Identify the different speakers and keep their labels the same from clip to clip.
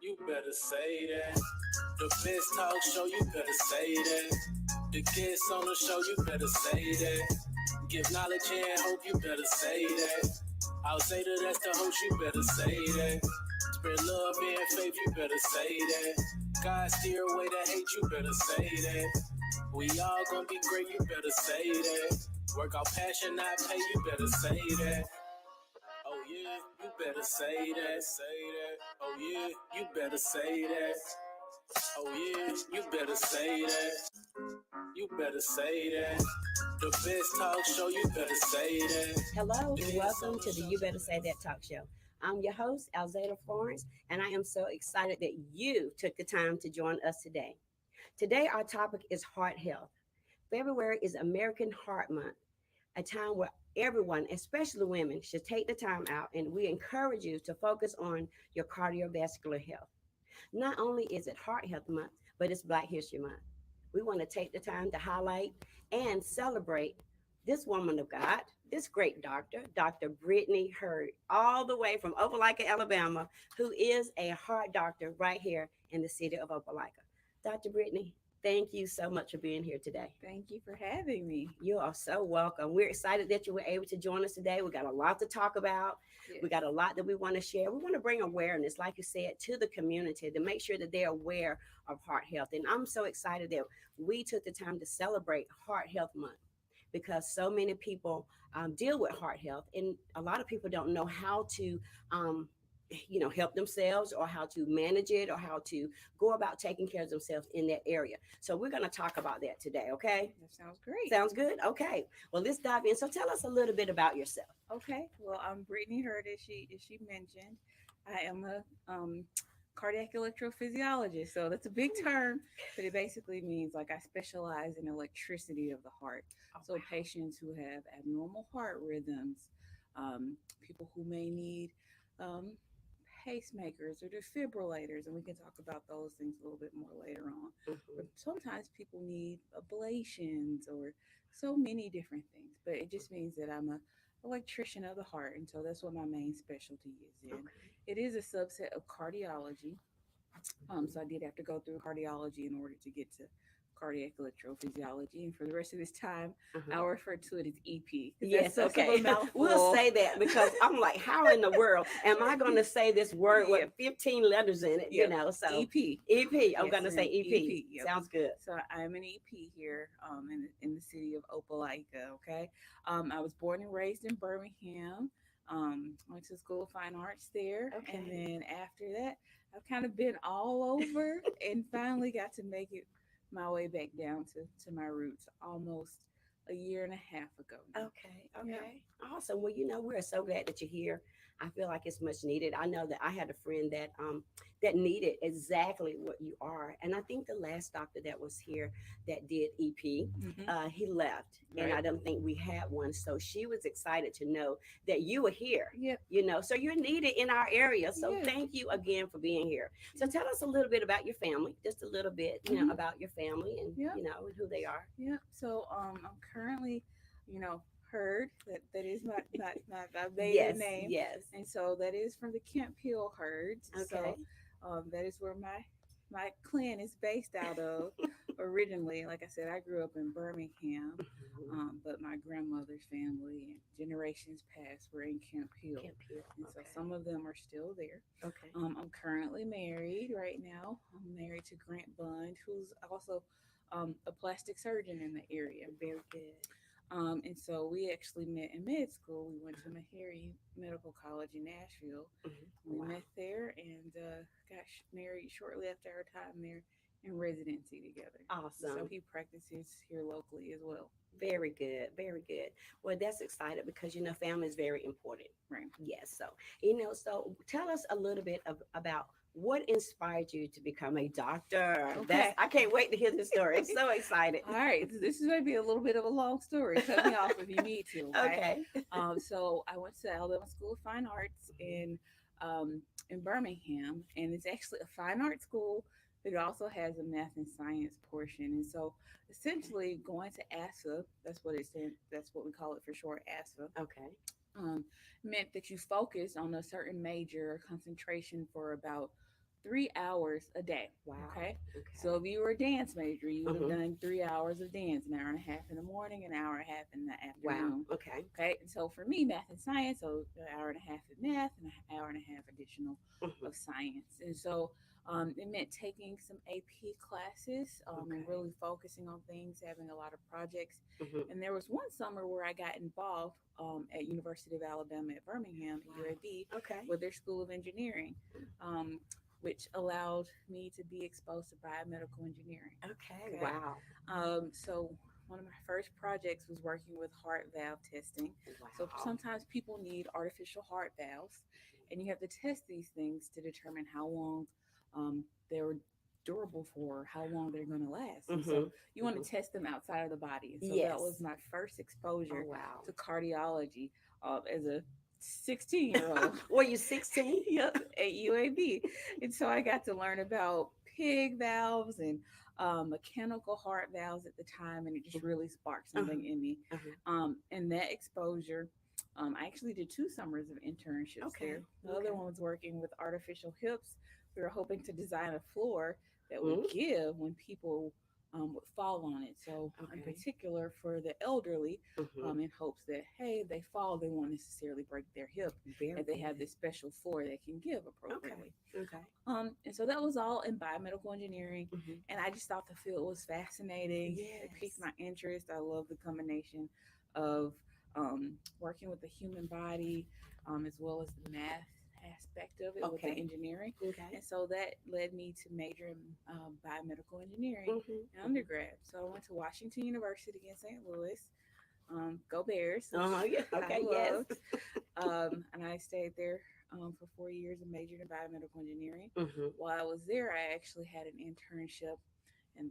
Speaker 1: You better say that. The best talk show, you better say that. The guests on the show, you better say that. Give knowledge and hope, you better say that. Alzata, that's the host, you better say that. Spread love and faith, you better say that. God steer away the hate, you better say that. We all gonna be great, you better say that. Work out passion, not pay, you better say that. Oh yeah, you better say that, say that. Oh yeah, you better say that. Oh yeah, you better say that. You better say that. The best talk show, you better say that.
Speaker 2: Hello and welcome to the You Better Say That Talk Show. I'm your host, Alzata Florence, and I am so excited that you took the time to join us today. Today, our topic is heart health. February is American Heart Month, a time where everyone, especially women, should take the time out, and we encourage you to focus on your cardiovascular health. Not only is it Heart Health Month, but it's Black History Month. We want to take the time to highlight and celebrate this woman of God, this great doctor, Dr. Brittany Hurd, all the way from Opelika, Alabama, who is a heart doctor right here in the city of Opelika. Dr. Brittany, thank you so much for being here today.
Speaker 3: Thank you for having me.
Speaker 2: You are so welcome. We're excited that you were able to join us today. We got a lot to talk about.
Speaker 3: Yes.
Speaker 2: We got a lot that we want to share. We want to bring awareness, like you said, to the community to make sure that they're aware of heart health. And I'm so excited that we took the time to celebrate Heart Health Month because so many people deal with heart health, and a lot of people don't know how to. Help themselves or how to manage it or how to go about taking care of themselves in that area. So we're going to talk about that today. Okay.
Speaker 3: That sounds great.
Speaker 2: Sounds good. Okay. Well, let's dive in. So tell us a little bit about yourself.
Speaker 3: Okay. Well, I'm Brittany Hurd, as she mentioned. I am a cardiac electrophysiologist. So that's a big term, but it basically means like I specialize in electricity of the heart. So patients who have abnormal heart rhythms, people who may need um, pacemakers or defibrillators, and we can talk about those things a little bit more later on.
Speaker 2: Mhm.
Speaker 3: But sometimes people need ablations or so many different things. But it just means that I'm a electrician of the heart, and so that's what my main specialty is in.
Speaker 2: Okay.
Speaker 3: It is a subset of cardiology, so I did have to go through cardiology in order to get to cardiac electrophysiology. And for the rest of this time,
Speaker 2: Uh-huh.
Speaker 3: I'll refer to it as EP.
Speaker 2: Yes,
Speaker 3: That's of a
Speaker 2: okay. We'll
Speaker 3: mouthful.
Speaker 2: say that because I'm like, how in the world am I going to say this word with
Speaker 3: Yep.
Speaker 2: 15 letters in it?
Speaker 3: Yep.
Speaker 2: So
Speaker 3: EP.
Speaker 2: EP, I'm
Speaker 3: Yes,
Speaker 2: going to say
Speaker 3: ma'am.
Speaker 2: EP.
Speaker 3: EP. Yep.
Speaker 2: Sounds good.
Speaker 3: So I'm an EP here in the city of Opelika. Okay. I was born and raised in Birmingham. Went to School of Fine Arts there. And
Speaker 2: Okay.
Speaker 3: then after that, I've kind of been all over and finally got to make it my way back down to my roots almost a year and a half ago now.
Speaker 2: Okay,
Speaker 3: Yeah.
Speaker 2: okay. Awesome. Well, we're so glad that you're here. I feel like it's much needed. I know that I had a friend that needed exactly what you are. And I think the last doctor that was here that did EP,
Speaker 3: Hmm.
Speaker 2: he left. And I
Speaker 3: Right.
Speaker 2: don't think we had one. So she was excited to know that you were here.
Speaker 3: Yep.
Speaker 2: So you're needed in our area. So
Speaker 3: Yeah.
Speaker 2: thank you again for being here. So tell us a little bit about your family, just a little bit,
Speaker 3: Hmm.
Speaker 2: about your family and
Speaker 3: Yep.
Speaker 2: and who they are.
Speaker 3: Yeah. So I'm currently, Heard. That is my maiden
Speaker 2: Yes,
Speaker 3: name.
Speaker 2: yes.
Speaker 3: And so that is from the Kemp Hill herds.
Speaker 2: Okay.
Speaker 3: So that is where my clan is based out of originally. Like I said, I grew up in Birmingham,
Speaker 2: Mhm.
Speaker 3: but my grandmother's family and generations past were in Kemp Hill.
Speaker 2: Camp here.
Speaker 3: And so
Speaker 2: Okay.
Speaker 3: some of them are still there.
Speaker 2: Okay.
Speaker 3: I'm currently married right now. I'm married to Grant Bund, who's also a plastic surgeon in the area.
Speaker 2: Very good.
Speaker 3: And so we actually met in med school. We went to Meharry Medical College in Nashville.
Speaker 2: Mhm.
Speaker 3: We
Speaker 2: Wow.
Speaker 3: met there and got married shortly after our time there in residency together. So
Speaker 2: Awesome.
Speaker 3: he practices here locally as well.
Speaker 2: Very good. Very good. Well, that's excited because family is very important.
Speaker 3: Right.
Speaker 2: Yes. So so tell us a little bit about what inspired you to become a doctor. That's
Speaker 3: Okay.
Speaker 2: I can't wait to hear this story. I'm so excited.
Speaker 3: All right. This is going to be a little bit of a long story. Cut me off if you need to. Okay.
Speaker 2: Okay.
Speaker 3: So I went to Alabama School of Fine Arts in Birmingham, and it's actually a fine art school, but it also has a math and science portion. And so, essentially, going to ASA, that's what we call it for short, ASA,
Speaker 2: Okay.
Speaker 3: um, meant that you focus on a certain major concentration for about 3 hours a day.
Speaker 2: Wow.
Speaker 3: Okay. So
Speaker 2: Okay.
Speaker 3: if you were a dance major, you would have
Speaker 2: Mm-hmm.
Speaker 3: done 3 hours of dance, an hour and a half in the morning, an hour and a half in the
Speaker 2: Wow.
Speaker 3: afternoon.
Speaker 2: Okay.
Speaker 3: Okay. And so for me, math and science, so an hour and a half of math and an hour and a half additional
Speaker 2: Mm-hmm.
Speaker 3: of science. And so it meant taking some AP classes and
Speaker 2: Okay.
Speaker 3: really focusing on things, having a lot of projects.
Speaker 2: Mm-hmm.
Speaker 3: And there was one summer where I got involved at University of Alabama at Birmingham at
Speaker 2: Wow.
Speaker 3: UAB
Speaker 2: Okay.
Speaker 3: with their School of Engineering, um, which allowed me to be exposed to biomedical engineering.
Speaker 2: Okay.
Speaker 3: Okay,
Speaker 2: Wow.
Speaker 3: so one of my first projects was working with heart valve testing. So
Speaker 2: Wow.
Speaker 3: sometimes people need artificial heart valves, and you have to test these things to determine how long they're durable for, how long they're going to last. And
Speaker 2: Mm-hmm.
Speaker 3: so you want
Speaker 2: Mm-hmm.
Speaker 3: to test them outside of the body. And so that was
Speaker 2: Yes.
Speaker 3: my first
Speaker 2: Oh
Speaker 3: exposure
Speaker 2: wow.
Speaker 3: to cardiology as a 16-year-old.
Speaker 2: Were you 16?
Speaker 3: Yep, at UAB. And so I got to learn about pig valves and mechanical heart valves at the time, and it just
Speaker 2: Mm-hmm.
Speaker 3: really sparked
Speaker 2: Uh-huh.
Speaker 3: something in me.
Speaker 2: Uh-huh.
Speaker 3: And that exposure, I actually did 2 summers of internships there.
Speaker 2: Okay.
Speaker 3: The other
Speaker 2: Okay.
Speaker 3: one was working with artificial hips. We were hoping to design a floor that would
Speaker 2: Mm-hmm.
Speaker 3: give when people would fall on it. So, in
Speaker 2: Okay.
Speaker 3: particular, for the elderly,
Speaker 2: Mm-hmm.
Speaker 3: in hopes that, hey, if they fall, they won't necessarily break their hip,
Speaker 2: Very
Speaker 3: and they have
Speaker 2: good.
Speaker 3: this special floor that can give
Speaker 2: Okay.
Speaker 3: appropriately.
Speaker 2: Okay.
Speaker 3: And so that was all in biomedical engineering,
Speaker 2: Mm-hmm.
Speaker 3: and I just thought the field was fascinating. It piqued
Speaker 2: Yes.
Speaker 3: my interest. I love the combination of working with the human body, as well as the math aspect of it with the
Speaker 2: Okay.
Speaker 3: engineering.
Speaker 2: Okay.
Speaker 3: And so that led me to major in biomedical engineering
Speaker 2: Mm-hmm.
Speaker 3: in
Speaker 2: Mm-hmm.
Speaker 3: undergrad. So I went to Washington University in St. Louis. Go Bears, which
Speaker 2: Uh-huh. Yeah.
Speaker 3: I
Speaker 2: Okay. Yes.
Speaker 3: loved. And I stayed there for 4 years and majored in biomedical engineering.
Speaker 2: Mm-hmm.
Speaker 3: While I was there, I actually had an internship, and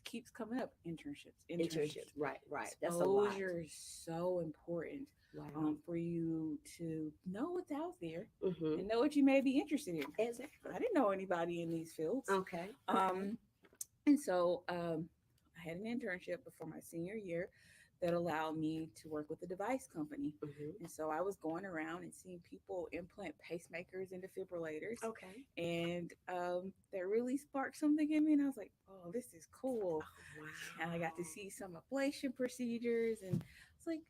Speaker 3: keeps coming up, internships.
Speaker 2: Internships. Right. Right. That's a lot.
Speaker 3: Exposure is so important
Speaker 2: Wow.
Speaker 3: for you to know what's out there
Speaker 2: Mm-hmm.
Speaker 3: and know what you may be interested in.
Speaker 2: Exactly.
Speaker 3: I didn't know anybody in these fields.
Speaker 2: Okay. Okay.
Speaker 3: Um, and so I had an internship before my senior year that allowed me to work with a device company.
Speaker 2: Mm-hmm.
Speaker 3: And so I was going around and seeing people implant pacemakers and defibrillators.
Speaker 2: Okay.
Speaker 3: And that really sparked something in me. And I was like, oh, this is cool.
Speaker 2: Oh
Speaker 3: And I got to
Speaker 2: wow.
Speaker 3: see some ablation procedures. And it's like,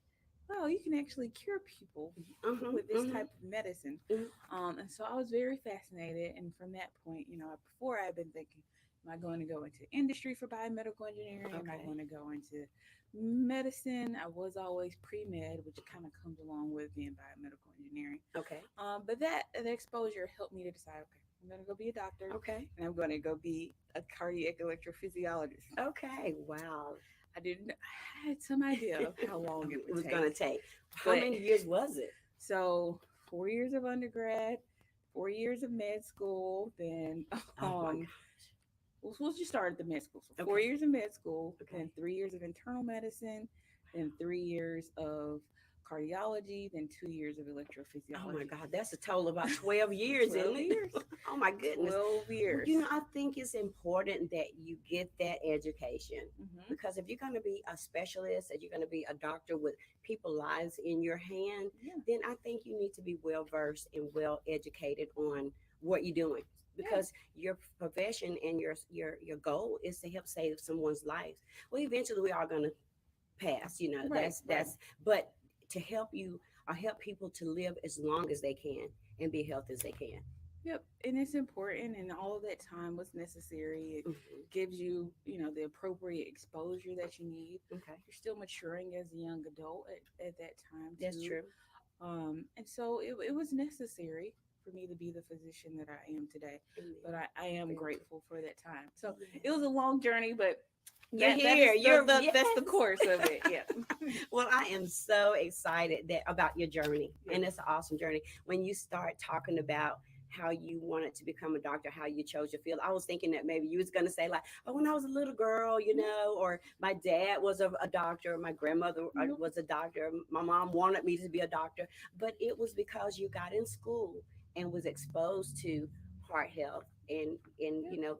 Speaker 3: wow, you can actually cure people
Speaker 2: Mm-hmm.
Speaker 3: with this
Speaker 2: Mm-hmm.
Speaker 3: type of medicine.
Speaker 2: Mm-hmm.
Speaker 3: And so I was very fascinated. And from that point, before I've been thinking, am I going to go into industry for biomedical engineering? Am I
Speaker 2: Okay.
Speaker 3: going to go into medicine? I was always pre med, which kind of comes along with being biomedical engineering.
Speaker 2: Okay.
Speaker 3: But that the exposure helped me to decide, okay, I'm going to go be a doctor,
Speaker 2: Okay.
Speaker 3: and I'm going to go be a cardiac electrophysiologist.
Speaker 2: Okay. Wow.
Speaker 3: I didn't. I had some idea of how long it
Speaker 2: It
Speaker 3: would
Speaker 2: was gonna
Speaker 3: take,
Speaker 2: take. How
Speaker 3: but
Speaker 2: many years was it?
Speaker 3: so 4 years of undergrad, 4 years of med school, then
Speaker 2: Oh my
Speaker 3: um,
Speaker 2: gosh.
Speaker 3: we'll just start at the med school. So four
Speaker 2: Okay.
Speaker 3: years of med school,
Speaker 2: Okay.
Speaker 3: then 3 years of internal medicine, then 3 years of cardiology, then 2 years of
Speaker 2: Oh my
Speaker 3: electrophysiology.
Speaker 2: God, that's a total of about 12 years, isn't
Speaker 3: 12
Speaker 2: it?
Speaker 3: years.
Speaker 2: Oh my goodness.
Speaker 3: 12
Speaker 2: Well,
Speaker 3: years.
Speaker 2: I think it's important that you get that education
Speaker 3: Hmm.
Speaker 2: because if you're going to be a specialist and you're going to be a doctor with people's lives in your hand,
Speaker 3: Yeah.
Speaker 2: then I think you need to be well versed and well educated on what you're doing
Speaker 3: Yeah.
Speaker 2: because your profession and your goal is to help save someone's life. Well, eventually we are going to pass,
Speaker 3: Right. Right.
Speaker 2: but to help you or help people to live as long as they can and be healthy as they can.
Speaker 3: Yep. And it's important, and all of that time was necessary. It
Speaker 2: Hmm.
Speaker 3: gives you, the appropriate exposure that you need.
Speaker 2: Okay,
Speaker 3: You're still maturing as a young adult at that time
Speaker 2: that's
Speaker 3: too.
Speaker 2: true.
Speaker 3: And so it was necessary for me to be the physician that I am today.
Speaker 2: Amen.
Speaker 3: But I am
Speaker 2: Very true.
Speaker 3: grateful for that time. So it was
Speaker 2: Yes.
Speaker 3: a long journey, but
Speaker 2: You're
Speaker 3: that is
Speaker 2: here. You're
Speaker 3: that's the
Speaker 2: yes.
Speaker 3: course of it. Yeah.
Speaker 2: Well, I am so excited that about your journey,
Speaker 3: Yeah.
Speaker 2: and it's an awesome journey. When you start talking about how you wanted to become a doctor, how you chose your field, I was thinking that maybe you was going to say like, "Oh, when I was a little girl, or my dad was a doctor, my grandmother
Speaker 3: Nope.
Speaker 2: was a doctor, my mom wanted me to be a doctor," but it was because you got in school and was exposed to heart health and
Speaker 3: Yep.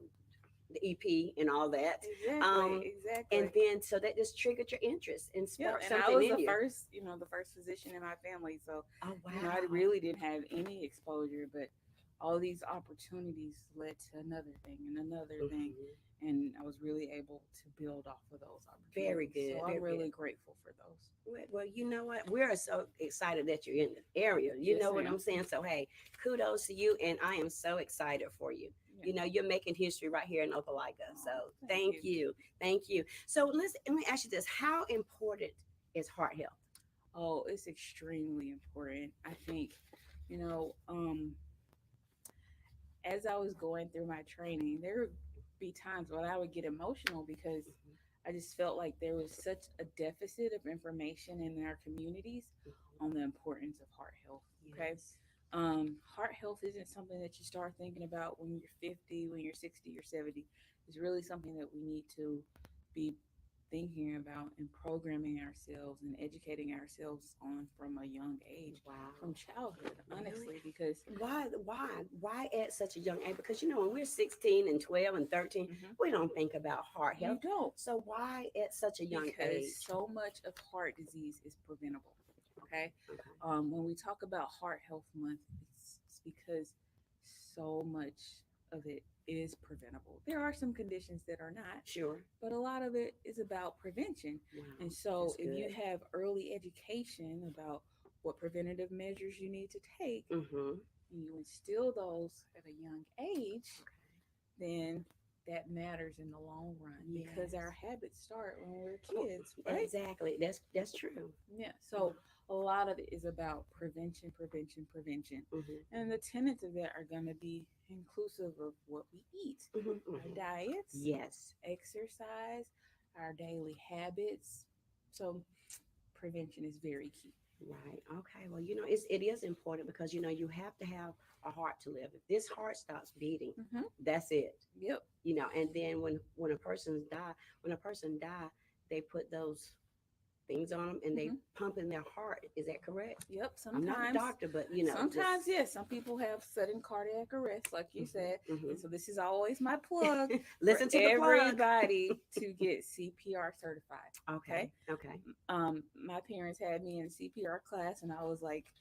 Speaker 2: the EP and all that.
Speaker 3: Exactly.
Speaker 2: Um, and
Speaker 3: Exactly.
Speaker 2: then so that just triggered your interest and
Speaker 3: Yeah,
Speaker 2: sparked
Speaker 3: and I
Speaker 2: something
Speaker 3: was
Speaker 2: in you.
Speaker 3: the first physician in my family. So,
Speaker 2: Oh
Speaker 3: I
Speaker 2: wow.
Speaker 3: really didn't have any exposure, but all these opportunities led to another thing and another thing.
Speaker 2: Mhm.
Speaker 3: And I was really able to build off of those
Speaker 2: Very
Speaker 3: opportunities.
Speaker 2: good.
Speaker 3: So I'm
Speaker 2: Very
Speaker 3: really
Speaker 2: good.
Speaker 3: grateful for those.
Speaker 2: Well, you know what? We're so excited that you're in the area. You
Speaker 3: Yes,
Speaker 2: know what
Speaker 3: ma'am.
Speaker 2: I'm saying? So, hey, kudos to you. And I am so excited for you.
Speaker 3: Yeah.
Speaker 2: You know, you're making history right here in Opelika. So,
Speaker 3: Oh, thank
Speaker 2: thank
Speaker 3: you.
Speaker 2: you. Thank you. So, let me ask you this. How important is heart health?
Speaker 3: Oh, it's extremely important. I think, you know, as I was going through my training, there would be times when I would get emotional because
Speaker 2: Mhm,
Speaker 3: I just felt like there was such a deficit of information in our communities
Speaker 2: mhm.
Speaker 3: on the importance of heart health. Okay.
Speaker 2: Yes.
Speaker 3: Heart health isn't something that you start thinking about when you're 50, when you're 60 or 70. It's really something that we need to be thinking about and programming ourselves and educating ourselves on from a young age,
Speaker 2: Wow.
Speaker 3: from childhood,
Speaker 2: Really?
Speaker 3: honestly, because
Speaker 2: Why at such a young age? Because you know, when we're 16 and 12 and 13,
Speaker 3: mhm,
Speaker 2: we don't think about heart
Speaker 3: you
Speaker 2: health.
Speaker 3: don't,
Speaker 2: So why at such a young
Speaker 3: because
Speaker 2: age?
Speaker 3: so much of heart disease is preventable.
Speaker 2: Okay.
Speaker 3: Okay.
Speaker 2: Okay.
Speaker 3: When we talk about Heart Health Month, it's because so much of it is preventable. There are some conditions that are not,
Speaker 2: Sure.
Speaker 3: but a lot of it is about prevention.
Speaker 2: Wow.
Speaker 3: And so,
Speaker 2: That's
Speaker 3: if you
Speaker 2: good.
Speaker 3: have early education about what preventative measures you need to take,
Speaker 2: Mm-hmm.
Speaker 3: and you instill those at a young age,
Speaker 2: Okay.
Speaker 3: then that matters in the long run because
Speaker 2: Yes.
Speaker 3: our habits start when we're
Speaker 2: Oh,
Speaker 3: kids, right?
Speaker 2: exactly. That's true.
Speaker 3: Yeah. So a lot of it is about prevention, prevention, prevention.
Speaker 2: Mm-hmm.
Speaker 3: And the tenets of that are going to be inclusive of what we eat,
Speaker 2: Mm-hmm.
Speaker 3: our
Speaker 2: Hmm.
Speaker 3: diets,
Speaker 2: Yes.
Speaker 3: exercise, our daily habits. So prevention is very key.
Speaker 2: Right. Okay. Well, you know, it is important because you know you have to have a heart to live. If this heart stops beating,
Speaker 3: Hmm.
Speaker 2: that's it.
Speaker 3: Yep.
Speaker 2: You know, and then when a person die, they put those things on them and they
Speaker 3: Hmm.
Speaker 2: pump in their heart. Is that correct?
Speaker 3: Yep.
Speaker 2: I'm not a
Speaker 3: Sometimes,
Speaker 2: doctor, but you know, just
Speaker 3: sometimes, yes, some people have sudden cardiac arrest, like you
Speaker 2: hmm
Speaker 3: said. And
Speaker 2: hmm
Speaker 3: so this is always my plug for
Speaker 2: listen to the plug.
Speaker 3: everybody to get CPR certified. Okay.
Speaker 2: Okay. Okay.
Speaker 3: My parents had me in CPR class when I was like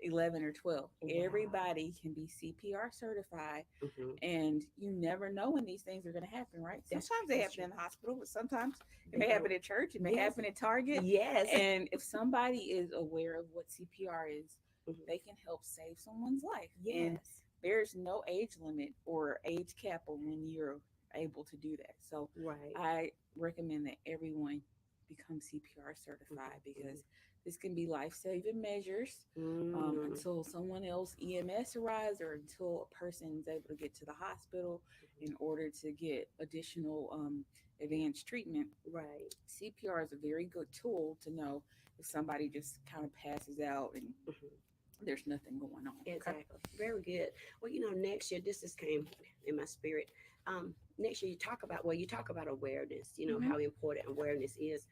Speaker 3: 11 or 12.
Speaker 2: Wow.
Speaker 3: Everybody can be CPR certified,
Speaker 2: Hmm.
Speaker 3: and you never know when these things are going to happen, right?
Speaker 2: That's
Speaker 3: Sometimes they
Speaker 2: that's
Speaker 3: happen
Speaker 2: true.
Speaker 3: in the hospital, but sometimes it
Speaker 2: They
Speaker 3: may
Speaker 2: don't.
Speaker 3: happen at church, it may
Speaker 2: Yes.
Speaker 3: happen at Target.
Speaker 2: Yes.
Speaker 3: And if somebody is aware of what CPR is,
Speaker 2: Mhm.
Speaker 3: they can help save someone's life. And
Speaker 2: Yes.
Speaker 3: there's no age limit or age cap on when you're able to do that. So
Speaker 2: Right.
Speaker 3: I recommend that everyone become CPR certified
Speaker 2: Hmm.
Speaker 3: because this can be life saving measures
Speaker 2: Hmm.
Speaker 3: until someone else EMS arrives or until a person is able to get to the hospital in order to get additional advanced treatment.
Speaker 2: Right.
Speaker 3: CPR is a very good tool to know if somebody just kind of passes out and
Speaker 2: Hmm.
Speaker 3: there's nothing going on. Okay.
Speaker 2: Exactly. Very good. Well, you know, next year this just came in my spirit. Next year you talk about awareness. You know
Speaker 3: Mm-hmm.
Speaker 2: how important awareness is.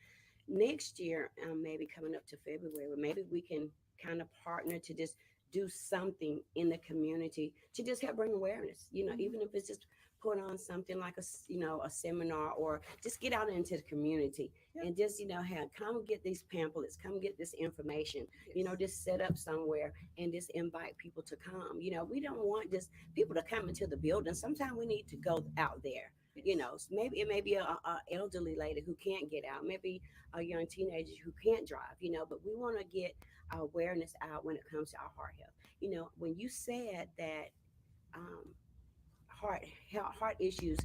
Speaker 2: Next year, maybe coming up to February, maybe we can kind of partner to just do something in the community to just help bring awareness. You know,
Speaker 3: Mm-hmm.
Speaker 2: even if it's just put on something like you know, a seminar or just get out into the community
Speaker 3: Yep.
Speaker 2: and just, you know, have come get these pamphlets, come get this information, you know,
Speaker 3: Yes.
Speaker 2: just set up somewhere and just invite people to come. You know, we don't want just people to come into the building. Sometimes we need to go out there. You
Speaker 3: Yes.
Speaker 2: know, maybe it may be a elderly lady who can't get out, maybe a young teenager who can't drive, you know, but we want to get our awareness out when it comes to our heart health. You know, when you said that um, heart issues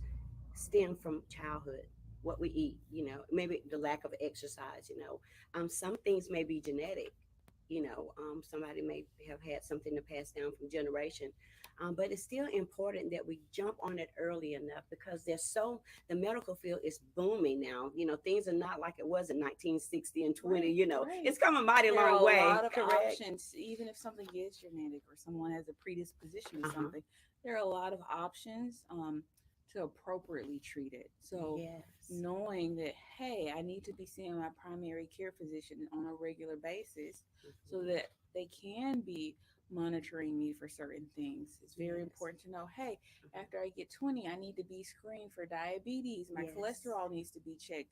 Speaker 2: stem from childhood, what we eat, you know, maybe the lack of exercise, you know, some things may be genetic, you know, somebody may have had something to pass down from generation, but it's still important that we jump on it early enough because the medical field is booming now. You know, things are not like it was in 1960 and 20,
Speaker 3: Right.
Speaker 2: you know,
Speaker 3: Right.
Speaker 2: it's come a mighty
Speaker 3: There are
Speaker 2: long
Speaker 3: a
Speaker 2: way,
Speaker 3: lot of
Speaker 2: correct?
Speaker 3: options, even if something is genetic or someone has a predisposition to
Speaker 2: Uh-huh.
Speaker 3: something. There are a lot of options to appropriately treat it. So,
Speaker 2: Yes.
Speaker 3: knowing that, hey, I need to be seeing my primary care physician on a regular basis so
Speaker 2: Mhm.
Speaker 3: that they can be monitoring me for certain things. It's very
Speaker 2: Yes.
Speaker 3: important to know, hey,
Speaker 2: Mhm.
Speaker 3: after I get 20, I need to be screened for diabetes. My
Speaker 2: Yes.
Speaker 3: cholesterol needs to be checked.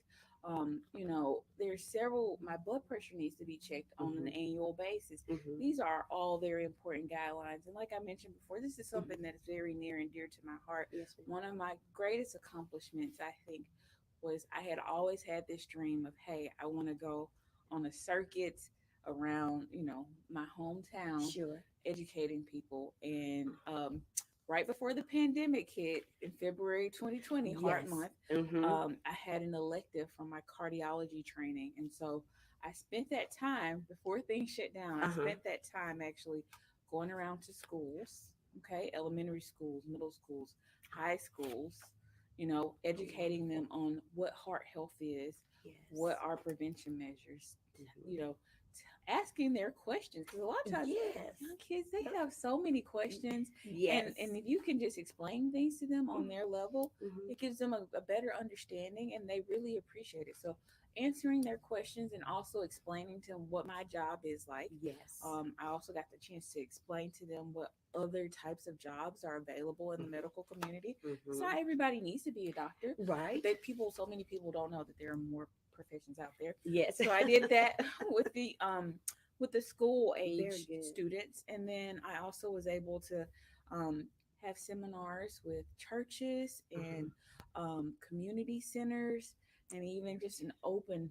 Speaker 3: There's several, my blood pressure needs to be checked on an
Speaker 2: Mhm.
Speaker 3: annual basis.
Speaker 2: Mhm.
Speaker 3: These are all very important guidelines. And like I mentioned before, this is
Speaker 2: Mhm.
Speaker 3: something that is very near and dear to my heart.
Speaker 2: Yes, ma'am.
Speaker 3: One of my greatest accomplishments, I think, was I had always had this dream of, hey, I want to go on a circuit around, my hometown,
Speaker 2: Sure.
Speaker 3: educating people. And right before the pandemic hit in February 2020, Heart
Speaker 2: Yes.
Speaker 3: Month,
Speaker 2: Mhm.
Speaker 3: I had an elective from my cardiology training. And so I spent that time before things shut down. I
Speaker 2: Uh huh.
Speaker 3: spent that time actually going around to schools, okay, elementary schools, middle schools, high schools,
Speaker 2: Oh,
Speaker 3: educating them
Speaker 2: wonderful.
Speaker 3: on what heart health is, what
Speaker 2: Yes.
Speaker 3: are prevention measures,
Speaker 2: Mhm.
Speaker 3: you know, asking their questions. Because a lot of times,
Speaker 2: Yes.
Speaker 3: young kids, they have so many questions. And
Speaker 2: Yes.
Speaker 3: if you can just explain things to them on their level,
Speaker 2: Mm-hmm.
Speaker 3: it gives them a better understanding and they really appreciate it. So, answering their questions and also explaining to them what my job is like.
Speaker 2: Yes.
Speaker 3: I also got the chance to explain to them what other types of jobs are available in the medical community. It's
Speaker 2: Mm-hmm.
Speaker 3: not everybody needs to be a doctor, but
Speaker 2: Right.
Speaker 3: so many people don't know that there are more professions out there.
Speaker 2: Yes.
Speaker 3: So I did that with the school
Speaker 2: Very
Speaker 3: age
Speaker 2: good.
Speaker 3: students, and then I also was able to um, have seminars with churches
Speaker 2: Uh-huh.
Speaker 3: and community centers, and even just an open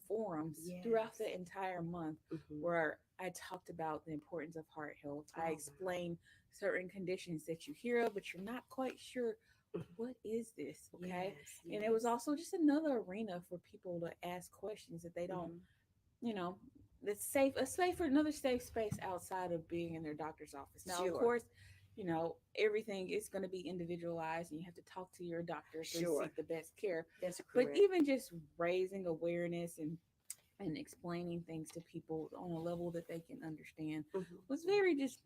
Speaker 3: forums throughout
Speaker 2: Yes.
Speaker 3: the entire month
Speaker 2: Mm-hmm.
Speaker 3: where I talked about the importance of heart health. I
Speaker 2: Oh, wow.
Speaker 3: explained certain conditions that you hear of, but you're not quite sure
Speaker 2: Mhm.
Speaker 3: what is this, okay?
Speaker 2: Yes.
Speaker 3: And it was
Speaker 2: Yes.
Speaker 3: also just another arena for people to ask questions that they don't,
Speaker 2: Mm-hmm.
Speaker 3: you know, that's safe, a safe, another safe space outside of being in their doctor's office. Now, of
Speaker 2: Sure.
Speaker 3: course, everything is going to be individualized and you have to talk to your doctor to
Speaker 2: Sure.
Speaker 3: seek the best care.
Speaker 2: That's
Speaker 3: But
Speaker 2: correct.
Speaker 3: even just raising awareness and explaining things to people on a level that they can understand
Speaker 2: Mm-hmm.
Speaker 3: was very just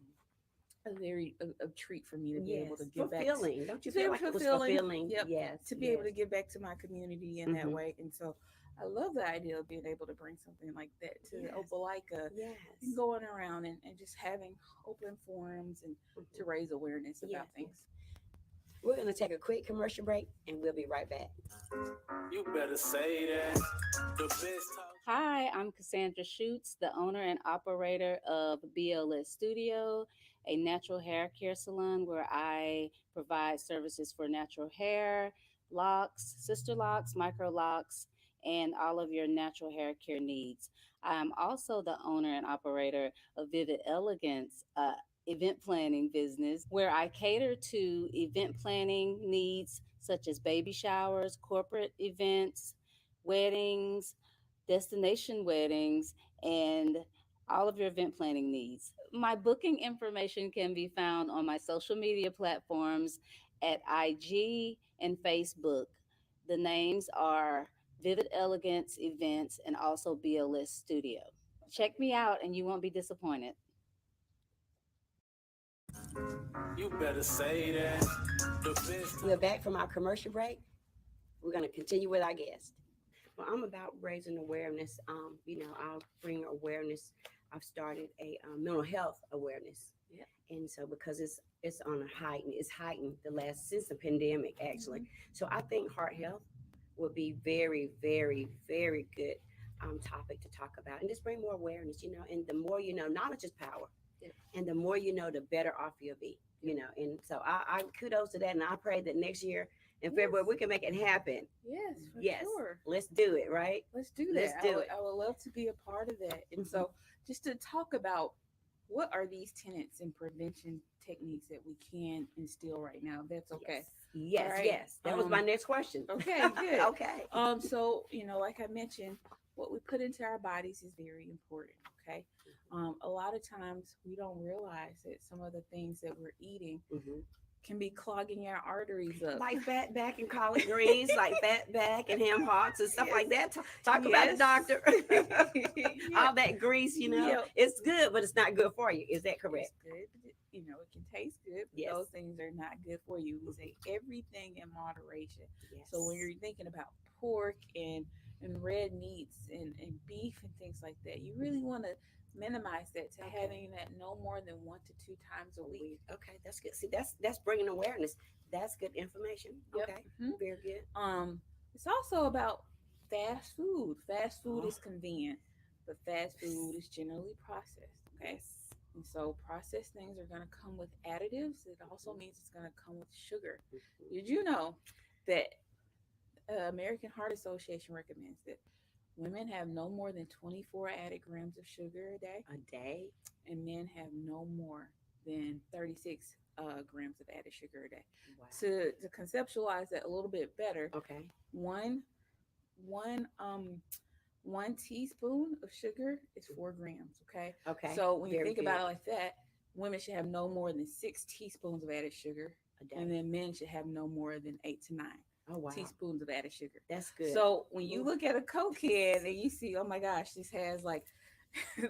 Speaker 3: a treat for me to be able to
Speaker 2: Yes.
Speaker 3: give back.
Speaker 2: Fulfilling. Don't you
Speaker 3: It's
Speaker 2: feel
Speaker 3: very
Speaker 2: like it was
Speaker 3: fulfilling.
Speaker 2: fulfilling?
Speaker 3: Yep,
Speaker 2: Yes.
Speaker 3: to be able
Speaker 2: Yes.
Speaker 3: to give back to my community in that
Speaker 2: Mm-hmm.
Speaker 3: way. And so I love the idea of being able to bring something like that to
Speaker 2: Yes.
Speaker 3: Opelika and
Speaker 2: Yes.
Speaker 3: going around and just having open forums and
Speaker 2: Mm-hmm.
Speaker 3: to raise awareness
Speaker 2: Yes.
Speaker 3: about
Speaker 2: Yes.
Speaker 3: things.
Speaker 2: We're going to take a quick commercial break and we'll be right back.
Speaker 1: You better say that. The best talk.
Speaker 3: Hi, I'm Cassandra Schutz, the owner and operator of BLS Studio, a natural hair care salon where I provide services for natural hair, locks, sister locks, micro locks, and all of your natural hair care needs. I'm also the owner and operator of Vivid Elegance, event planning business where I cater to event planning needs such as baby showers, corporate events, weddings, destination weddings, and all of your event planning needs. My booking information can be found on my social media platforms at IG and Facebook. The names are Vivid Elegance Events and also BLS Studio. Check me out and you won't be disappointed.
Speaker 1: You better say that. The best
Speaker 2: We're
Speaker 1: talk.
Speaker 2: back from our commercial break. We're going to continue with our guest. Well, I'm about raising awareness. I'll bring awareness. I've started a mental health awareness,
Speaker 3: Yep.
Speaker 2: and so because it's on a heightened, it's heightened the last since the pandemic actually.
Speaker 3: Mhm.
Speaker 2: So I think heart health will be very, very, very good topic to talk about, and just bring more awareness. And the more you know, knowledge is power,
Speaker 3: Yep.
Speaker 2: and the more you know, the better off you'll be.
Speaker 3: Yep.
Speaker 2: And so I kudos to that, and I pray that next year in
Speaker 3: Yes.
Speaker 2: February we can make it happen.
Speaker 3: Yes, for
Speaker 2: Yes,
Speaker 3: sure.
Speaker 2: let's do it, right?
Speaker 3: Let's do
Speaker 2: Let's
Speaker 3: that.
Speaker 2: do it.
Speaker 3: I would love to be a part of that. And
Speaker 2: Mhm.
Speaker 3: so, just to talk about what are these tenets and prevention techniques that we can instill right now, if that's okay.
Speaker 2: Yes,
Speaker 3: All
Speaker 2: yes,
Speaker 3: right.
Speaker 2: yes. That was my next question.
Speaker 3: Okay, good.
Speaker 2: Okay.
Speaker 3: So like I mentioned, what we put into our bodies is very important. Okay. A lot of times we don't realize that some of the things that we're eating
Speaker 2: Mhm.
Speaker 3: can be clogging our arteries up.
Speaker 2: Like fat back and collard greens, like fat back and ham hocks and stuff
Speaker 3: Yes.
Speaker 2: like that. Talk about it,
Speaker 3: Yes.
Speaker 2: doctor.
Speaker 3: Yeah.
Speaker 2: All that grease,
Speaker 3: Yeah.
Speaker 2: it's good, but it's not good for you. Is that
Speaker 3: It's
Speaker 2: correct?
Speaker 3: good. But it can taste good, but
Speaker 2: Yes.
Speaker 3: those things are not good for you. We
Speaker 2: Mhm.
Speaker 3: say everything in moderation. So when
Speaker 2: Yes.
Speaker 3: you're thinking about pork and and red meats and beef and things like that. You really want to minimize that to
Speaker 2: Okay.
Speaker 3: having that no more than 1 to 2 times a
Speaker 2: A
Speaker 3: week.
Speaker 2: week. Okay, that's good. See, that's bringing awareness. That's good information.
Speaker 3: Yep.
Speaker 2: Okay,
Speaker 3: hmm
Speaker 2: very good.
Speaker 3: It's also about fast food. Fast food
Speaker 2: Oh,
Speaker 3: is convenient, but fast food
Speaker 2: yes.
Speaker 3: is generally processed. Okay.
Speaker 2: Yes.
Speaker 3: And so processed things are going to come with additives. It also
Speaker 2: Mhm,
Speaker 3: means it's going to come with sugar.
Speaker 2: mhm.
Speaker 3: Did you know that American Heart Association recommends that women have no more than 24 added grams of sugar a day,
Speaker 2: A day.
Speaker 3: and men have no more than 36 grams of added sugar a day.
Speaker 2: Wow.
Speaker 3: To conceptualize that a little bit better,
Speaker 2: Okay.
Speaker 3: one one um 1 teaspoon of sugar is 4 grams. Okay,
Speaker 2: Okay.
Speaker 3: so when you
Speaker 2: Very
Speaker 3: think
Speaker 2: good.
Speaker 3: about it like that, women should have no more than 6 teaspoons of added sugar,
Speaker 2: A
Speaker 3: and
Speaker 2: day.
Speaker 3: then men should have no more than 8 to 9
Speaker 2: Oh wow.
Speaker 3: teaspoons of added sugar.
Speaker 2: That's good.
Speaker 3: So when you
Speaker 2: Ooh.
Speaker 3: look at a Coke can and you see, oh my gosh, this has like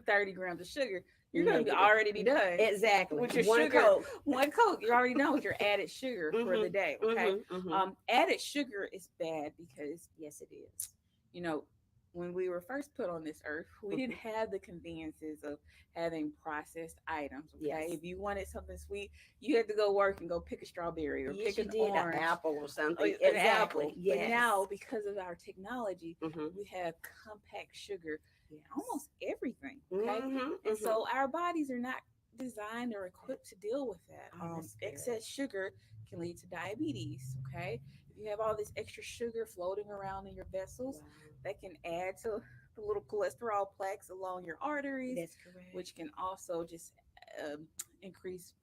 Speaker 3: 30 grams of sugar, you're going to be
Speaker 2: Negative.
Speaker 3: already be done
Speaker 2: Exactly.
Speaker 3: with your
Speaker 2: One
Speaker 3: sugar.
Speaker 2: Coke.
Speaker 3: One Coke, you're already done with your added sugar for the
Speaker 2: Mhm.
Speaker 3: day. Okay.
Speaker 2: Mhm. Mhm.
Speaker 3: Added sugar is bad because,
Speaker 2: Yes, it is.
Speaker 3: you know, when we were first put on this earth, we didn't
Speaker 2: Mhm.
Speaker 3: have the conveniences of having processed items. Okay.
Speaker 2: Yes.
Speaker 3: If you wanted something sweet, you had to go work and go pick a strawberry or
Speaker 2: Yes,
Speaker 3: pick
Speaker 2: you
Speaker 3: an
Speaker 2: did. An
Speaker 3: orange
Speaker 2: apple or
Speaker 3: or
Speaker 2: something.
Speaker 3: an apple.
Speaker 2: Exactly.
Speaker 3: But now,
Speaker 2: Yes.
Speaker 3: because of our technology,
Speaker 2: Mhm.
Speaker 3: we have compact sugar in
Speaker 2: Yes.
Speaker 3: almost everything. Okay.
Speaker 2: Mhm.
Speaker 3: And
Speaker 2: Mhm.
Speaker 3: so our bodies are not designed or equipped to deal with that.
Speaker 2: Oh, that's good.
Speaker 3: Excess sugar can lead to diabetes. Okay. If you have all this extra sugar floating around in your vessels,
Speaker 2: Wow.
Speaker 3: that can add to the little cholesterol plaques along your arteries,
Speaker 2: That's correct.
Speaker 3: which can also just increase,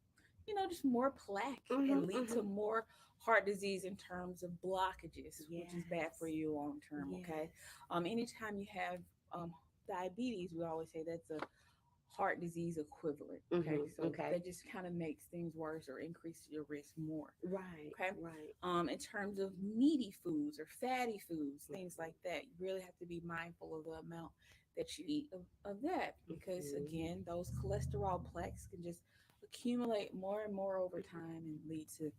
Speaker 3: just more plaque and
Speaker 2: Mhm.
Speaker 3: lead to
Speaker 2: Mhm.
Speaker 3: more heart disease in terms of blockages, which is bad for
Speaker 2: Yes.
Speaker 3: you long term. Okay.
Speaker 2: Yes.
Speaker 3: Anytime you have um, diabetes, we always say that's a heart disease equivalent. Okay.
Speaker 2: Mhm.
Speaker 3: So
Speaker 2: Okay.
Speaker 3: that just kind of makes things worse or increases your risk more.
Speaker 2: Right.
Speaker 3: Okay.
Speaker 2: Right.
Speaker 3: In terms of meaty foods or fatty foods, things
Speaker 2: Mhm.
Speaker 3: like that, you really have to be mindful of the amount that you eat of that, because
Speaker 2: Mhm.
Speaker 3: again, those cholesterol plaques can just accumulate more and more over
Speaker 2: Mhm.
Speaker 3: time and lead to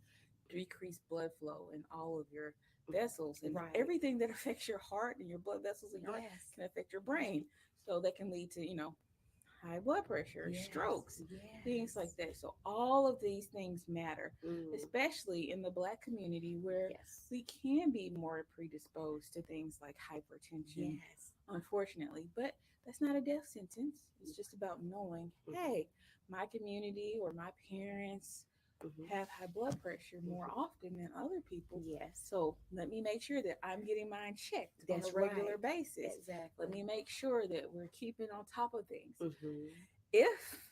Speaker 3: decreased blood flow in all of your vessels, and
Speaker 2: Right.
Speaker 3: everything that affects your heart and your blood vessels in your heart
Speaker 2: Yes.
Speaker 3: can affect your brain. So that can lead to, high blood pressure,
Speaker 2: Yes.
Speaker 3: strokes, things like
Speaker 2: Yes.
Speaker 3: that. So all of these things matter,
Speaker 2: Mm.
Speaker 3: especially in the Black community where
Speaker 2: Yes.
Speaker 3: we can be more predisposed to things like hypertension,
Speaker 2: Yes.
Speaker 3: unfortunately. But that's not a death sentence. It's just about knowing,
Speaker 2: Mhm.
Speaker 3: hey, my community or my parents
Speaker 2: Mhm.
Speaker 3: have high blood pressure more
Speaker 2: Mhm.
Speaker 3: often than other people.
Speaker 2: Yes.
Speaker 3: So let me make sure that I'm getting mine checked on a
Speaker 2: That's
Speaker 3: regular
Speaker 2: right.
Speaker 3: basis. Let
Speaker 2: Exactly.
Speaker 3: me make sure that we're keeping on top of things.
Speaker 2: Mhm.
Speaker 3: If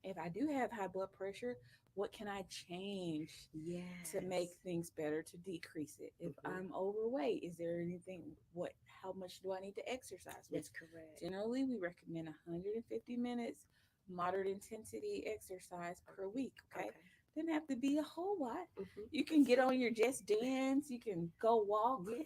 Speaker 3: if I do have high blood pressure, what can I change to make
Speaker 2: Yes.
Speaker 3: things better to decrease it? If
Speaker 2: Mhm.
Speaker 3: I'm overweight, is there anything, how much do I need to exercise? Which
Speaker 2: That's correct.
Speaker 3: generally we recommend 150 minutes moderate intensity exercise per week. Okay.
Speaker 2: Okay.
Speaker 3: Doesn't have to be a whole lot.
Speaker 2: Mhm.
Speaker 3: You can get on your Just Dance, you can go walk.
Speaker 2: Yeah.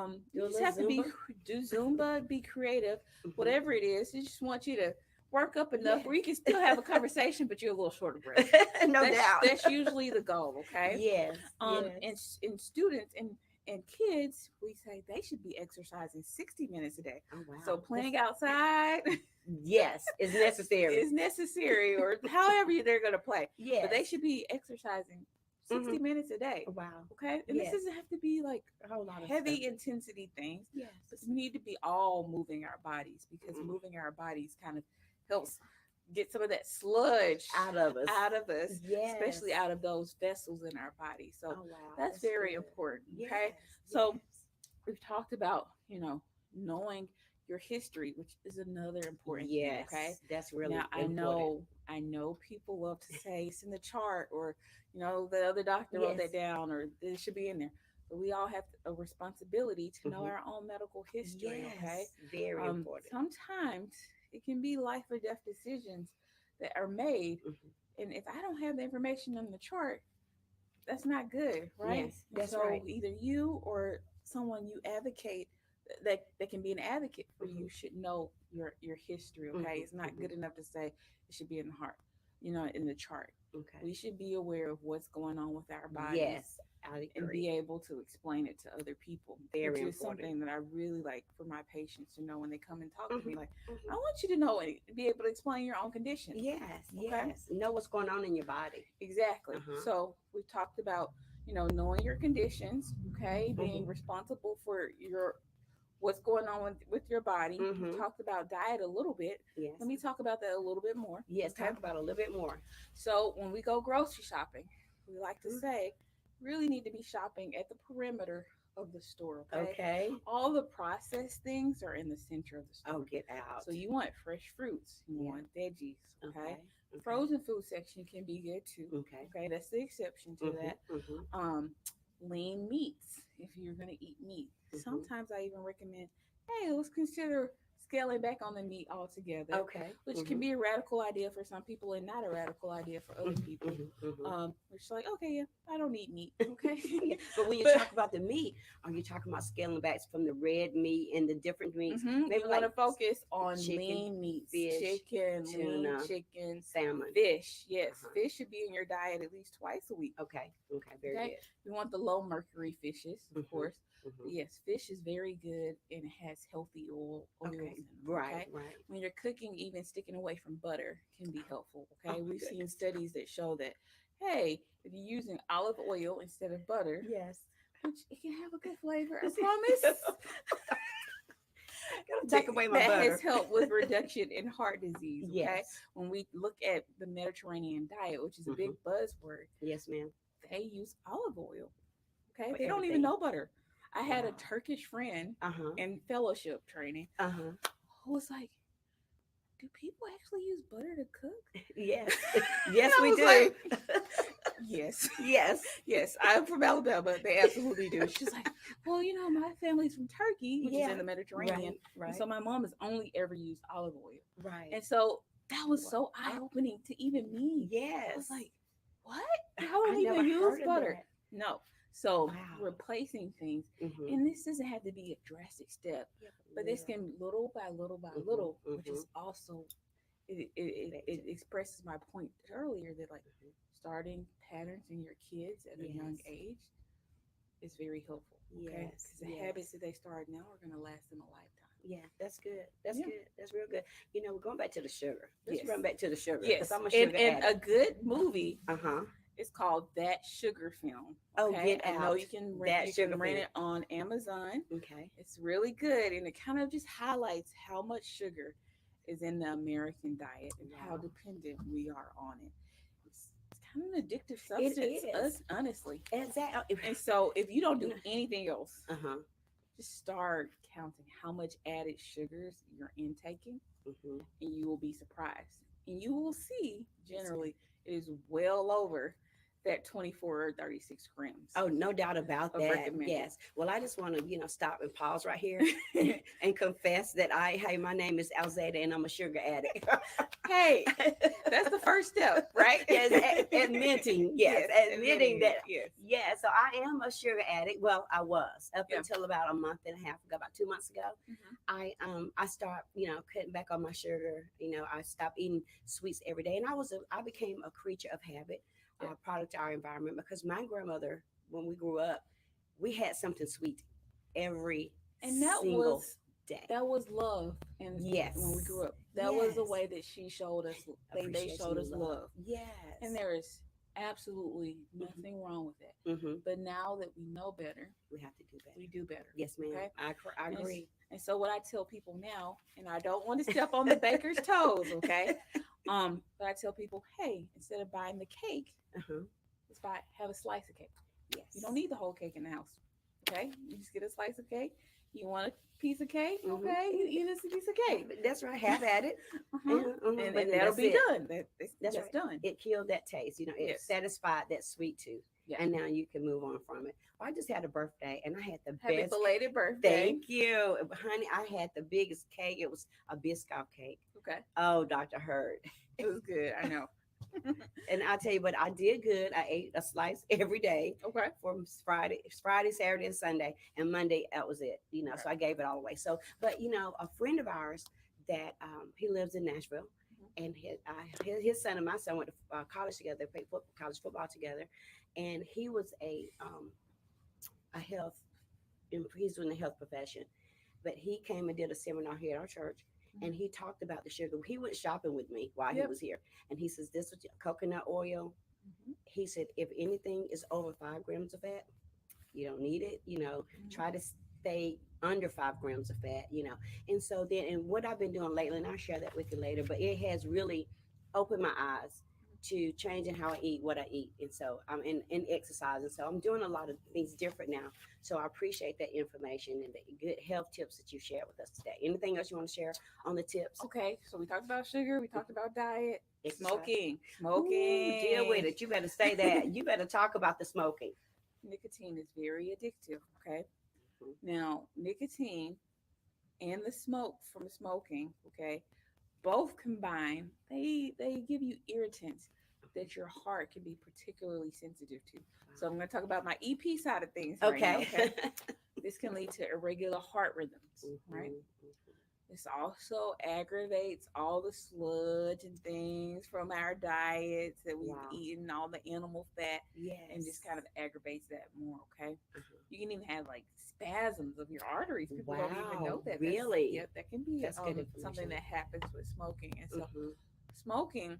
Speaker 3: You
Speaker 2: Do a
Speaker 3: just
Speaker 2: little
Speaker 3: have to
Speaker 2: Zumba.
Speaker 3: do Zumba, be creative,
Speaker 2: Mhm.
Speaker 3: whatever it is. You just want you to work up enough where
Speaker 2: Yes.
Speaker 3: you can still have a conversation, but you're a little short of breath.
Speaker 2: No
Speaker 3: That's
Speaker 2: doubt.
Speaker 3: that's usually the goal. Okay.
Speaker 2: Yes. Yes.
Speaker 3: In students and kids, we say they should be exercising 60 minutes a day.
Speaker 2: Oh
Speaker 3: So
Speaker 2: wow. That's
Speaker 3: playing outside
Speaker 2: yes. It's necessary.
Speaker 3: is necessary, or however they're going to play, but they
Speaker 2: Yes.
Speaker 3: should be exercising 60
Speaker 2: Mhm.
Speaker 3: minutes a day.
Speaker 2: Wow.
Speaker 3: Okay. And this
Speaker 2: Yes.
Speaker 3: doesn't have to be like
Speaker 2: A whole lot of stuff.
Speaker 3: heavy intensity things, but
Speaker 2: Yes.
Speaker 3: we need to be all moving our bodies, because
Speaker 2: Mm.
Speaker 3: moving our bodies kind of helps get some of that sludge
Speaker 2: Out of us.
Speaker 3: out of us,
Speaker 2: Yes.
Speaker 3: especially out of those vessels in our body. So
Speaker 2: Oh wow.
Speaker 3: that's
Speaker 2: That's
Speaker 3: very
Speaker 2: good.
Speaker 3: important.
Speaker 2: Yes.
Speaker 3: Okay. So
Speaker 2: Yes.
Speaker 3: we've talked about, knowing your history, which is another important thing. Okay.
Speaker 2: Yes. That's really
Speaker 3: Now
Speaker 2: important.
Speaker 3: I know people love to say it's in the chart, or the other doctor wrote that
Speaker 2: Yes.
Speaker 3: down, or it should be in there. But we all have a responsibility to know
Speaker 2: Hmm.
Speaker 3: our own medical history. Okay.
Speaker 2: Yes. Very important.
Speaker 3: Sometimes it can be life or death decisions that are made,
Speaker 2: Hmm.
Speaker 3: and if I don't have the information on the chart, that's not good, right?
Speaker 2: Yes.
Speaker 3: And
Speaker 2: That's
Speaker 3: so
Speaker 2: right.
Speaker 3: either you or someone you advocate, that can be an advocate for
Speaker 2: Hmm.
Speaker 3: you, should know your history. Okay,
Speaker 2: Hmm.
Speaker 3: it's not
Speaker 2: Hmm.
Speaker 3: good enough to say it should be in the heart, in the chart.
Speaker 2: Okay.
Speaker 3: We should be aware of what's going on with our bodies
Speaker 2: Yes, I
Speaker 3: and
Speaker 2: agree.
Speaker 3: be able to explain it to other people, which
Speaker 2: Very
Speaker 3: is
Speaker 2: important.
Speaker 3: something that I really like for my patients to know when they come and talk to
Speaker 2: Hmm.
Speaker 3: me. Like, I
Speaker 2: Hmm.
Speaker 3: want you to know and be able to explain your own condition.
Speaker 2: Yes,
Speaker 3: Okay.
Speaker 2: yes. Know what's going on in your body. Uh
Speaker 3: Exactly.
Speaker 2: huh.
Speaker 3: So we talked about, knowing your conditions, okay, being
Speaker 2: Hmm.
Speaker 3: responsible for your what's going on with your body. We
Speaker 2: Hmm.
Speaker 3: talked about diet a little bit.
Speaker 2: Yes.
Speaker 3: Let me talk about that a little bit more.
Speaker 2: Yes.
Speaker 3: Okay.
Speaker 2: Talk about it a little bit more.
Speaker 3: So when we go grocery shopping, we like to
Speaker 2: Mhm.
Speaker 3: say, really need to be shopping at the perimeter of the store, okay?
Speaker 2: Okay.
Speaker 3: All the processed things are in the center of the
Speaker 2: Oh,
Speaker 3: store.
Speaker 2: get
Speaker 3: So
Speaker 2: out.
Speaker 3: you want fresh fruits, you
Speaker 2: Yeah.
Speaker 3: want veggies, okay?
Speaker 2: Okay. Okay.
Speaker 3: Frozen food section can be good too.
Speaker 2: Okay.
Speaker 3: Okay, that's the exception to
Speaker 2: Mhm.
Speaker 3: that.
Speaker 2: Mhm.
Speaker 3: Um, lean meats if you're gonna eat meat.
Speaker 2: Mhm.
Speaker 3: Sometimes I even recommend, hey, let's consider scaling back on the meat altogether,
Speaker 2: Okay.
Speaker 3: which can
Speaker 2: Mhm.
Speaker 3: be a radical idea for some people and not a radical idea for other
Speaker 2: Mhm.
Speaker 3: people.
Speaker 2: Mhm. Mhm.
Speaker 3: Which is like, okay, yeah, I don't eat meat, okay,
Speaker 2: Yeah. But when you
Speaker 3: but
Speaker 2: talk about the meat, are you talking about scaling back from the red meat and the different meats? Maybe
Speaker 3: you want to
Speaker 2: like
Speaker 3: focus on
Speaker 2: chicken,
Speaker 3: lean meats,
Speaker 2: fish,
Speaker 3: chicken, lean
Speaker 2: tuna,
Speaker 3: chicken,
Speaker 2: salmon.
Speaker 3: fish. Yes,
Speaker 2: Uh-huh.
Speaker 3: fish should be in your diet at least twice a week.
Speaker 2: Okay. Okay. Very
Speaker 3: Okay,
Speaker 2: good.
Speaker 3: you want the low mercury fishes, of
Speaker 2: Mhm.
Speaker 3: course. But
Speaker 2: Mhm.
Speaker 3: yes, fish is very good and it has healthy oils
Speaker 2: Okay.
Speaker 3: in them.
Speaker 2: Right.
Speaker 3: Okay,
Speaker 2: Right.
Speaker 3: when you're cooking, even sticking away from butter can be helpful.
Speaker 2: Oh
Speaker 3: Okay,
Speaker 2: my
Speaker 3: we've seen
Speaker 2: goodness.
Speaker 3: studies that show that, hey, if you're using olive oil instead of butter,
Speaker 2: Yes.
Speaker 3: which it can have a good flavor, I promise.
Speaker 2: Gotta take away my
Speaker 3: That has
Speaker 2: butter.
Speaker 3: helped with reduction in heart disease. Okay,
Speaker 2: Yes.
Speaker 3: when we look at the Mediterranean diet, which is a big
Speaker 2: Hmm.
Speaker 3: buzzword,
Speaker 2: Yes, ma'am.
Speaker 3: they use olive oil. Okay,
Speaker 2: For
Speaker 3: they don't even
Speaker 2: everything.
Speaker 3: know butter. I had a
Speaker 2: Wow.
Speaker 3: Turkish friend
Speaker 2: Uh huh.
Speaker 3: in fellowship training
Speaker 2: Uh huh.
Speaker 3: who was like, "Do people actually use butter to cook?"
Speaker 2: Yes.
Speaker 3: And
Speaker 2: Yes,
Speaker 3: I
Speaker 2: we
Speaker 3: was
Speaker 2: do.
Speaker 3: like, "Yes,
Speaker 2: Yes.
Speaker 3: yes, I'm from Alabama. They absolutely do." She's like, "Well, my family's from Turkey, which is in
Speaker 2: Yeah.
Speaker 3: the Mediterranean,
Speaker 2: Right.
Speaker 3: and
Speaker 2: Right.
Speaker 3: so my mom has only ever used olive oil."
Speaker 2: Right.
Speaker 3: And so that was so eye
Speaker 2: Wow.
Speaker 3: opening to even me. I was
Speaker 2: Yes.
Speaker 3: like, what? Y'all
Speaker 2: I
Speaker 3: don't
Speaker 2: never
Speaker 3: even use
Speaker 2: heard of
Speaker 3: butter?
Speaker 2: that.
Speaker 3: No. So
Speaker 2: Wow.
Speaker 3: replacing things,
Speaker 2: Mhm.
Speaker 3: and this doesn't have to be a drastic step,
Speaker 2: Yeah,
Speaker 3: but
Speaker 2: but
Speaker 3: this
Speaker 2: little.
Speaker 3: can little by little by
Speaker 2: Mhm.
Speaker 3: little, which
Speaker 2: Mhm.
Speaker 3: is also it
Speaker 2: Effective.
Speaker 3: expresses my point earlier that like
Speaker 2: Mhm.
Speaker 3: starting patterns in your kids at a young
Speaker 2: Yes.
Speaker 3: age is very helpful. Okay,
Speaker 2: Yes.
Speaker 3: because the habits
Speaker 2: Yes.
Speaker 3: that they start now are going to last them a lifetime.
Speaker 2: Yeah, that's good. That's
Speaker 3: Yeah.
Speaker 2: good. That's real good. We're going back to the sugar. Let's
Speaker 3: Yes.
Speaker 2: run back to the sugar because
Speaker 3: Yes.
Speaker 2: I'm a
Speaker 3: And
Speaker 2: sugar
Speaker 3: and a
Speaker 2: addict.
Speaker 3: good movie.
Speaker 2: Uh huh.
Speaker 3: It's called That Sugar Film.
Speaker 2: Oh,
Speaker 3: Okay,
Speaker 2: get
Speaker 3: I know
Speaker 2: out. That
Speaker 3: you can
Speaker 2: sugar
Speaker 3: rent
Speaker 2: film.
Speaker 3: it on Amazon.
Speaker 2: Okay.
Speaker 3: It's really good, and it kind of just highlights how much sugar is in the American diet and how
Speaker 2: Wow.
Speaker 3: dependent we are on it. It's kind of an addictive
Speaker 2: It
Speaker 3: substance,
Speaker 2: is.
Speaker 3: honestly.
Speaker 2: Exactly.
Speaker 3: And so, if you don't do anything else,
Speaker 2: Uh huh.
Speaker 3: just start counting how much added sugars you're intaking,
Speaker 2: Mm-hmm.
Speaker 3: and you will be surprised. And you will see generally it is well over that 24 or 36 grams
Speaker 2: Oh, no doubt about
Speaker 3: of
Speaker 2: that.
Speaker 3: recommended.
Speaker 2: Yes. Well, I just want to, stop and pause right here and confess that hey, my name is Alzata and I'm a sugar addict.
Speaker 3: Hey, that's the first step, right?
Speaker 2: Yes, admitting, yes,
Speaker 3: Yes,
Speaker 2: admitting
Speaker 3: it.
Speaker 2: that,
Speaker 3: Yes.
Speaker 2: yeah. So I am a sugar addict. Well, I was up
Speaker 3: Yeah.
Speaker 2: until about a month and a half ago, about 2 months ago.
Speaker 3: Mhm.
Speaker 2: I stopped, cutting back on my sugar. I stopped eating sweets every day, and I became a creature of habit,
Speaker 3: Yeah.
Speaker 2: product of our environment because my grandmother, when we grew up, we had something sweet every
Speaker 3: And that
Speaker 2: single
Speaker 3: was
Speaker 2: day.
Speaker 3: love. And when we
Speaker 2: Yes,
Speaker 3: grew up, that was the
Speaker 2: yes,
Speaker 3: way that she showed us. They
Speaker 2: appreciation
Speaker 3: showed
Speaker 2: and
Speaker 3: us
Speaker 2: love.
Speaker 3: love, and
Speaker 2: Yes.
Speaker 3: there is absolutely
Speaker 2: Hmm.
Speaker 3: nothing wrong with that.
Speaker 2: Hmm.
Speaker 3: But now that we know better,
Speaker 2: We have to do better.
Speaker 3: we do better.
Speaker 2: Yes, ma'am.
Speaker 3: Okay.
Speaker 2: I
Speaker 3: And,
Speaker 2: agree.
Speaker 3: and so what I tell people now, and I don't want to step on the baker's toes, okay? But I tell people, hey, instead of buying the cake,
Speaker 2: Uh-huh.
Speaker 3: let's have a slice of cake. You don't
Speaker 2: Yes.
Speaker 3: need the whole cake in the house. Okay? You just get a slice of cake. You want a piece of cake?
Speaker 2: Hmm.
Speaker 3: Okay, you eat a piece of cake.
Speaker 2: That's right. Have at it.
Speaker 3: Uh-huh.
Speaker 2: But
Speaker 3: And
Speaker 2: then
Speaker 3: that'll
Speaker 2: that's
Speaker 3: be
Speaker 2: it.
Speaker 3: done.
Speaker 2: That's
Speaker 3: That's
Speaker 2: right.
Speaker 3: done.
Speaker 2: It killed that taste. It
Speaker 3: Yes.
Speaker 2: satisfied that sweet tooth.
Speaker 3: Yeah.
Speaker 2: And now you can move on from it. Well, I just had a birthday and I had the
Speaker 3: Happy
Speaker 2: best.
Speaker 3: belated birthday.
Speaker 2: Thank you. Honey, I had the biggest cake. It was a Biscoff cake.
Speaker 3: Okay.
Speaker 2: Oh, Dr. Hurd.
Speaker 3: It was good. I know.
Speaker 2: And I'll tell you what, I did good. I ate a slice every day
Speaker 3: Okay.
Speaker 2: from Friday, Saturday, and Sunday, and Monday that was it.
Speaker 3: Okay.
Speaker 2: So I gave it all away. So, but a friend of ours that he lives in Nashville, and his son and my son went to college together. They played college football together, and he was a health. He's in the health profession, but he came and did a seminar here at our church, and he talked about the sugar. He went shopping with me while he
Speaker 3: Yep.
Speaker 2: was here, and he says this was coconut oil.
Speaker 3: Mhm.
Speaker 2: He said if anything is over 5 grams of fat, you don't need it.
Speaker 3: Mhm.
Speaker 2: Try to stay under 5 grams of fat. And so then, and what I've been doing lately, and I'll share that with you later, but it has really opened my eyes to changing how I eat, what I eat. And so I'm in exercising. So I'm doing a lot of things different now. So I appreciate that information and the good health tips that you shared with us today. Anything else you want to share on the tips?
Speaker 3: Okay, so we talked about sugar, we talked about diet,
Speaker 2: Exercise. Ooh, deal with
Speaker 3: smoking.
Speaker 2: it. You better say that. You better talk about the smoking.
Speaker 3: Nicotine is very addictive. Okay,
Speaker 2: Mhm.
Speaker 3: now nicotine and the smoke from smoking, okay, both combined, they give you irritants that your heart can be particularly sensitive to. So I'm going to talk about my EP side of things right now.
Speaker 2: Okay.
Speaker 3: Okay, this can lead to irregular heart rhythms, right?
Speaker 2: Mhm.
Speaker 3: This also aggravates all the sludge and things from our diets that we've
Speaker 2: Wow.
Speaker 3: eaten, all the animal fat, and just
Speaker 2: Yes.
Speaker 3: kind of aggravates that more. Okay,
Speaker 2: Uh-huh.
Speaker 3: you can even have like spasms of your arteries. People don't even
Speaker 2: Wow.
Speaker 3: know that. That's
Speaker 2: Really?
Speaker 3: Yep, that can be
Speaker 2: That's good
Speaker 3: something
Speaker 2: information.
Speaker 3: that happens with smoking. And so,
Speaker 2: Mm-hmm.
Speaker 3: smoking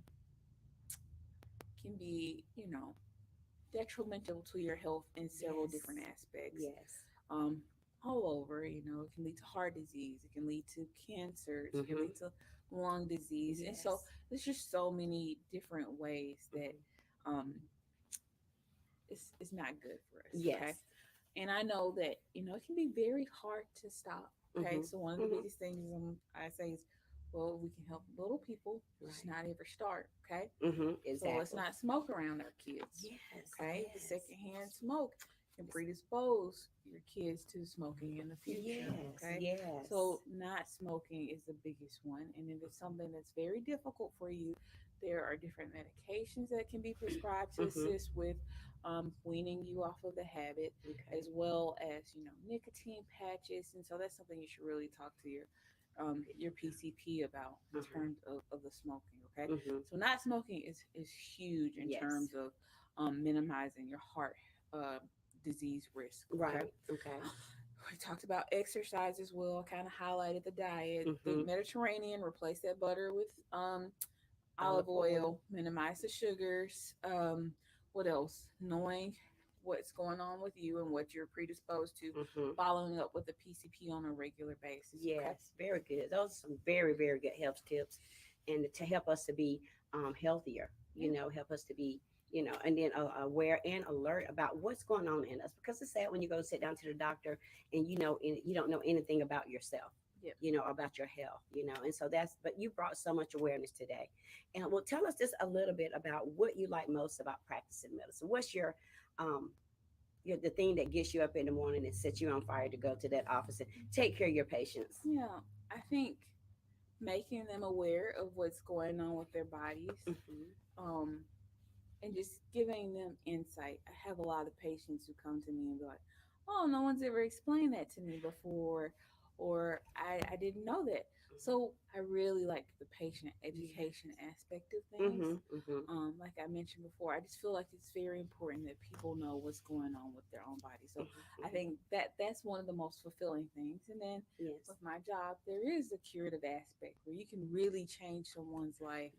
Speaker 3: can be, detrimental to your health in several different
Speaker 2: Yes.
Speaker 3: aspects.
Speaker 2: Yes.
Speaker 3: Um, all over, it can lead to heart disease, it can lead to cancers, it can
Speaker 2: Mm-hmm.
Speaker 3: lead to lung disease, and so
Speaker 2: Yes.
Speaker 3: there's just so many different ways that
Speaker 2: Mm-hmm.
Speaker 3: um, it's not good for us. Okay,
Speaker 2: Yes.
Speaker 3: and I know that it can be very hard to stop. Okay,
Speaker 2: Mm-hmm.
Speaker 3: so one of the
Speaker 2: Mm-hmm.
Speaker 3: biggest things I say is, well, we can help little people just
Speaker 2: Right.
Speaker 3: not ever start. Okay,
Speaker 2: Mm-hmm.
Speaker 3: so let's
Speaker 2: Exactly.
Speaker 3: not smoke around our kids.
Speaker 2: Yes.
Speaker 3: Okay,
Speaker 2: Yes.
Speaker 3: secondhand smoke can predispose your kids to smoking in the future.
Speaker 2: Yes.
Speaker 3: Okay,
Speaker 2: Yes.
Speaker 3: so not smoking is the biggest one, and if it's something that's very difficult for you, there are different medications that can be prescribed to
Speaker 2: Mm-hmm.
Speaker 3: assist with weaning you off of the habit,
Speaker 2: Okay.
Speaker 3: as well as nicotine patches. And so that's something you should really talk to your PCP about in
Speaker 2: Uh-huh.
Speaker 3: terms of the smoking. Okay,
Speaker 2: Mm-hmm.
Speaker 3: so not smoking is huge in
Speaker 2: Yes.
Speaker 3: terms of minimizing your heart uh, disease risk. Okay,
Speaker 2: Right. Okay.
Speaker 3: we talked about exercise as well. Kind of highlighted the diet.
Speaker 2: Mm-hmm.
Speaker 3: Think Mediterranean. Replace that butter with
Speaker 2: Olive
Speaker 3: olive
Speaker 2: oil.
Speaker 3: oil. Minimize the sugars. What else? Knowing what's going on with you and what you're predisposed to.
Speaker 2: Mm-hmm.
Speaker 3: Following up with the PCP on a regular basis. Okay.
Speaker 2: Yes, very good. Those are some very, very good health tips, and to help us to be healthier.
Speaker 3: Yeah.
Speaker 2: Help us to be, and then aware and alert about what's going on in us. Because it's sad when you go sit down to the doctor and you don't know anything about yourself.
Speaker 3: Yep.
Speaker 2: About your health. And so that's. But you brought so much awareness today, and well, tell us just a little bit about what you like most about practicing medicine. What's um, the thing that gets you up in the morning and sets you on fire to go to that office and take care of your patients.
Speaker 3: Yeah. I think making them aware of what's going on with their bodies.
Speaker 2: Hmm.
Speaker 3: Um, and just giving them insight. I have a lot of patients who come to me and be like, "Oh, no one's ever explained that to me before," or I didn't know that. So I really like the patient education
Speaker 2: Yes.
Speaker 3: aspect of things.
Speaker 2: Hmm. Hmm.
Speaker 3: Like I mentioned before, I just feel like it's very important that people know what's going on with their own body. So I
Speaker 2: Hmm.
Speaker 3: think that's one of the most fulfilling things. And then
Speaker 2: Yes.
Speaker 3: with my job, there is a curative aspect where you can really change someone's life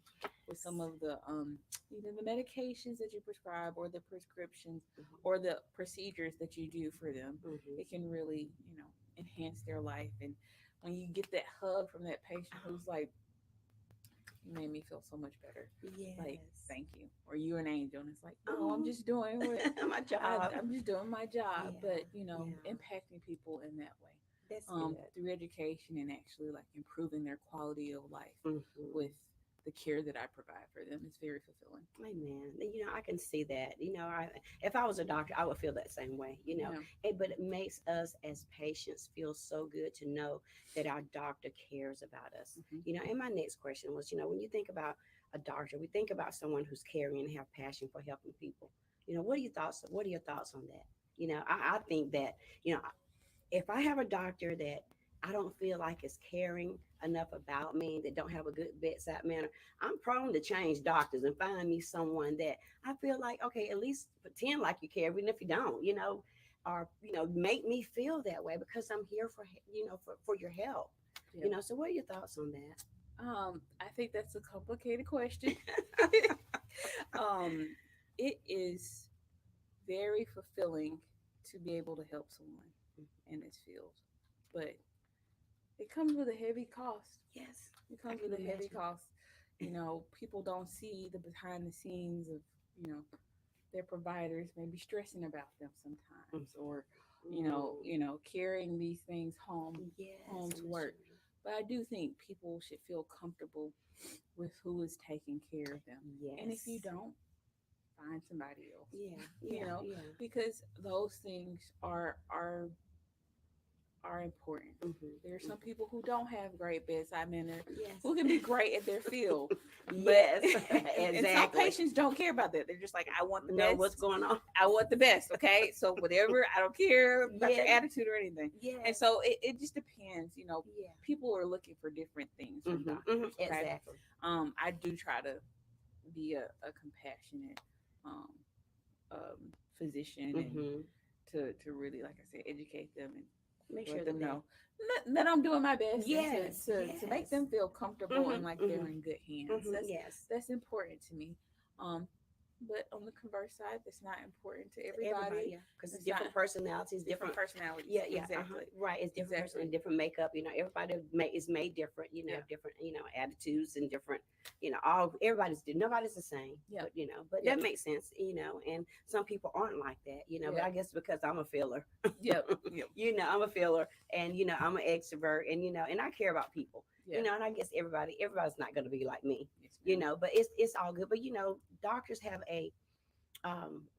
Speaker 3: with some of the either the medications that you prescribe or the prescriptions or the procedures that you do for them.
Speaker 2: Hmm.
Speaker 3: It can really enhance their life. And when you get that hug from that patient who's like, "You made me feel so much better," like,
Speaker 2: Yes.
Speaker 3: "Thank you," or "You're an angel," and it's like, "No, I'm
Speaker 2: Oh,
Speaker 3: just doing what
Speaker 2: my job.
Speaker 3: I'm just doing my job,"
Speaker 2: Yeah.
Speaker 3: but
Speaker 2: Yeah.
Speaker 3: impacting people in that way,
Speaker 2: That's good.
Speaker 3: through education and actually like improving their quality of life
Speaker 2: Hmm.
Speaker 3: with the care that I provide for them is very fulfilling.
Speaker 2: Amen. I can see that. If I was a doctor, I would feel that same way.
Speaker 3: Yeah.
Speaker 2: But it makes us as patients feel so good to know that our doctor cares about us.
Speaker 3: Hmm.
Speaker 2: And my next question was, when you think about a doctor, we think about someone who's caring and have passion for helping people. What are your thoughts? What are your thoughts on that? I think that, if I have a doctor that I don't feel like it's caring enough about me, that don't have a good bedside manner, I'm prone to change doctors and find me someone that I feel like, okay, at least pretend like you care, even if you don't, or, make me feel that way because I'm here for your help.
Speaker 3: Yeah.
Speaker 2: So what are your thoughts on that?
Speaker 3: I think that's a complicated question. um, it is very fulfilling to be able to help someone in this field, but it comes with a heavy cost.
Speaker 2: Yes,
Speaker 3: It
Speaker 2: I
Speaker 3: comes
Speaker 2: can
Speaker 3: with a heavy
Speaker 2: imagine.
Speaker 3: cost. People don't see the behind the scenes of, their providers maybe stressing about them sometimes, or, carrying these things home
Speaker 2: Yes,
Speaker 3: to
Speaker 2: Miss
Speaker 3: work.
Speaker 2: Shirley.
Speaker 3: But I do think people should feel comfortable with who is taking care of them. And if you
Speaker 2: Yes.
Speaker 3: don't, find somebody else.
Speaker 2: Yeah,
Speaker 3: you
Speaker 2: yeah,
Speaker 3: know,
Speaker 2: yeah.
Speaker 3: because those things are important. There are some
Speaker 2: Hmm.
Speaker 3: people who don't have great bedside manner
Speaker 2: Yes.
Speaker 3: who can be great at their field, but
Speaker 2: Yes,
Speaker 3: and some
Speaker 2: exactly.
Speaker 3: patients don't care about that. They're just like, I want the
Speaker 2: Know what's
Speaker 3: best.
Speaker 2: going on.
Speaker 3: I want the best. Okay, so whatever. I don't care about your
Speaker 2: Yes,
Speaker 3: attitude or anything. And
Speaker 2: yes,
Speaker 3: so it just depends.
Speaker 2: yeah.
Speaker 3: People are looking for different things from doctors. Okay,
Speaker 2: Exactly.
Speaker 3: I do try to be a compassionate um, physician, and
Speaker 2: Hmm.
Speaker 3: to really, like I said, educate them and
Speaker 2: Make
Speaker 3: let
Speaker 2: sure
Speaker 3: them
Speaker 2: that they.
Speaker 3: know that I'm doing my best, and to
Speaker 2: Yes,
Speaker 3: to make
Speaker 2: yes.
Speaker 3: them feel comfortable
Speaker 2: Hmm.
Speaker 3: and like
Speaker 2: Hmm.
Speaker 3: they're in good hands. That's
Speaker 2: Yes.
Speaker 3: that's important to me. Um, but on the converse side, that's not important to
Speaker 2: Everybody,
Speaker 3: everybody.
Speaker 2: yeah, because it's
Speaker 3: It's not
Speaker 2: different personalities,
Speaker 3: different
Speaker 2: different.
Speaker 3: personalities.
Speaker 2: Yeah, yeah,
Speaker 3: Exactly.
Speaker 2: right. It's different person
Speaker 3: Exactly.
Speaker 2: and different makeup. Everybody is made different.
Speaker 3: Yeah.
Speaker 2: Different. Attitudes and different. All nobody's the same.
Speaker 3: Yeah.
Speaker 2: But
Speaker 3: Yep.
Speaker 2: that makes sense. And some people aren't like that. But
Speaker 3: Yep.
Speaker 2: I guess because I'm a filler.
Speaker 3: Yep. Yep.
Speaker 2: I'm a filler, and I'm an extrovert, and I care about people.
Speaker 3: Yeah.
Speaker 2: And I guess everybody's not going to be like me.
Speaker 3: Yes, ma'am.
Speaker 2: But it's all good. But doctors have a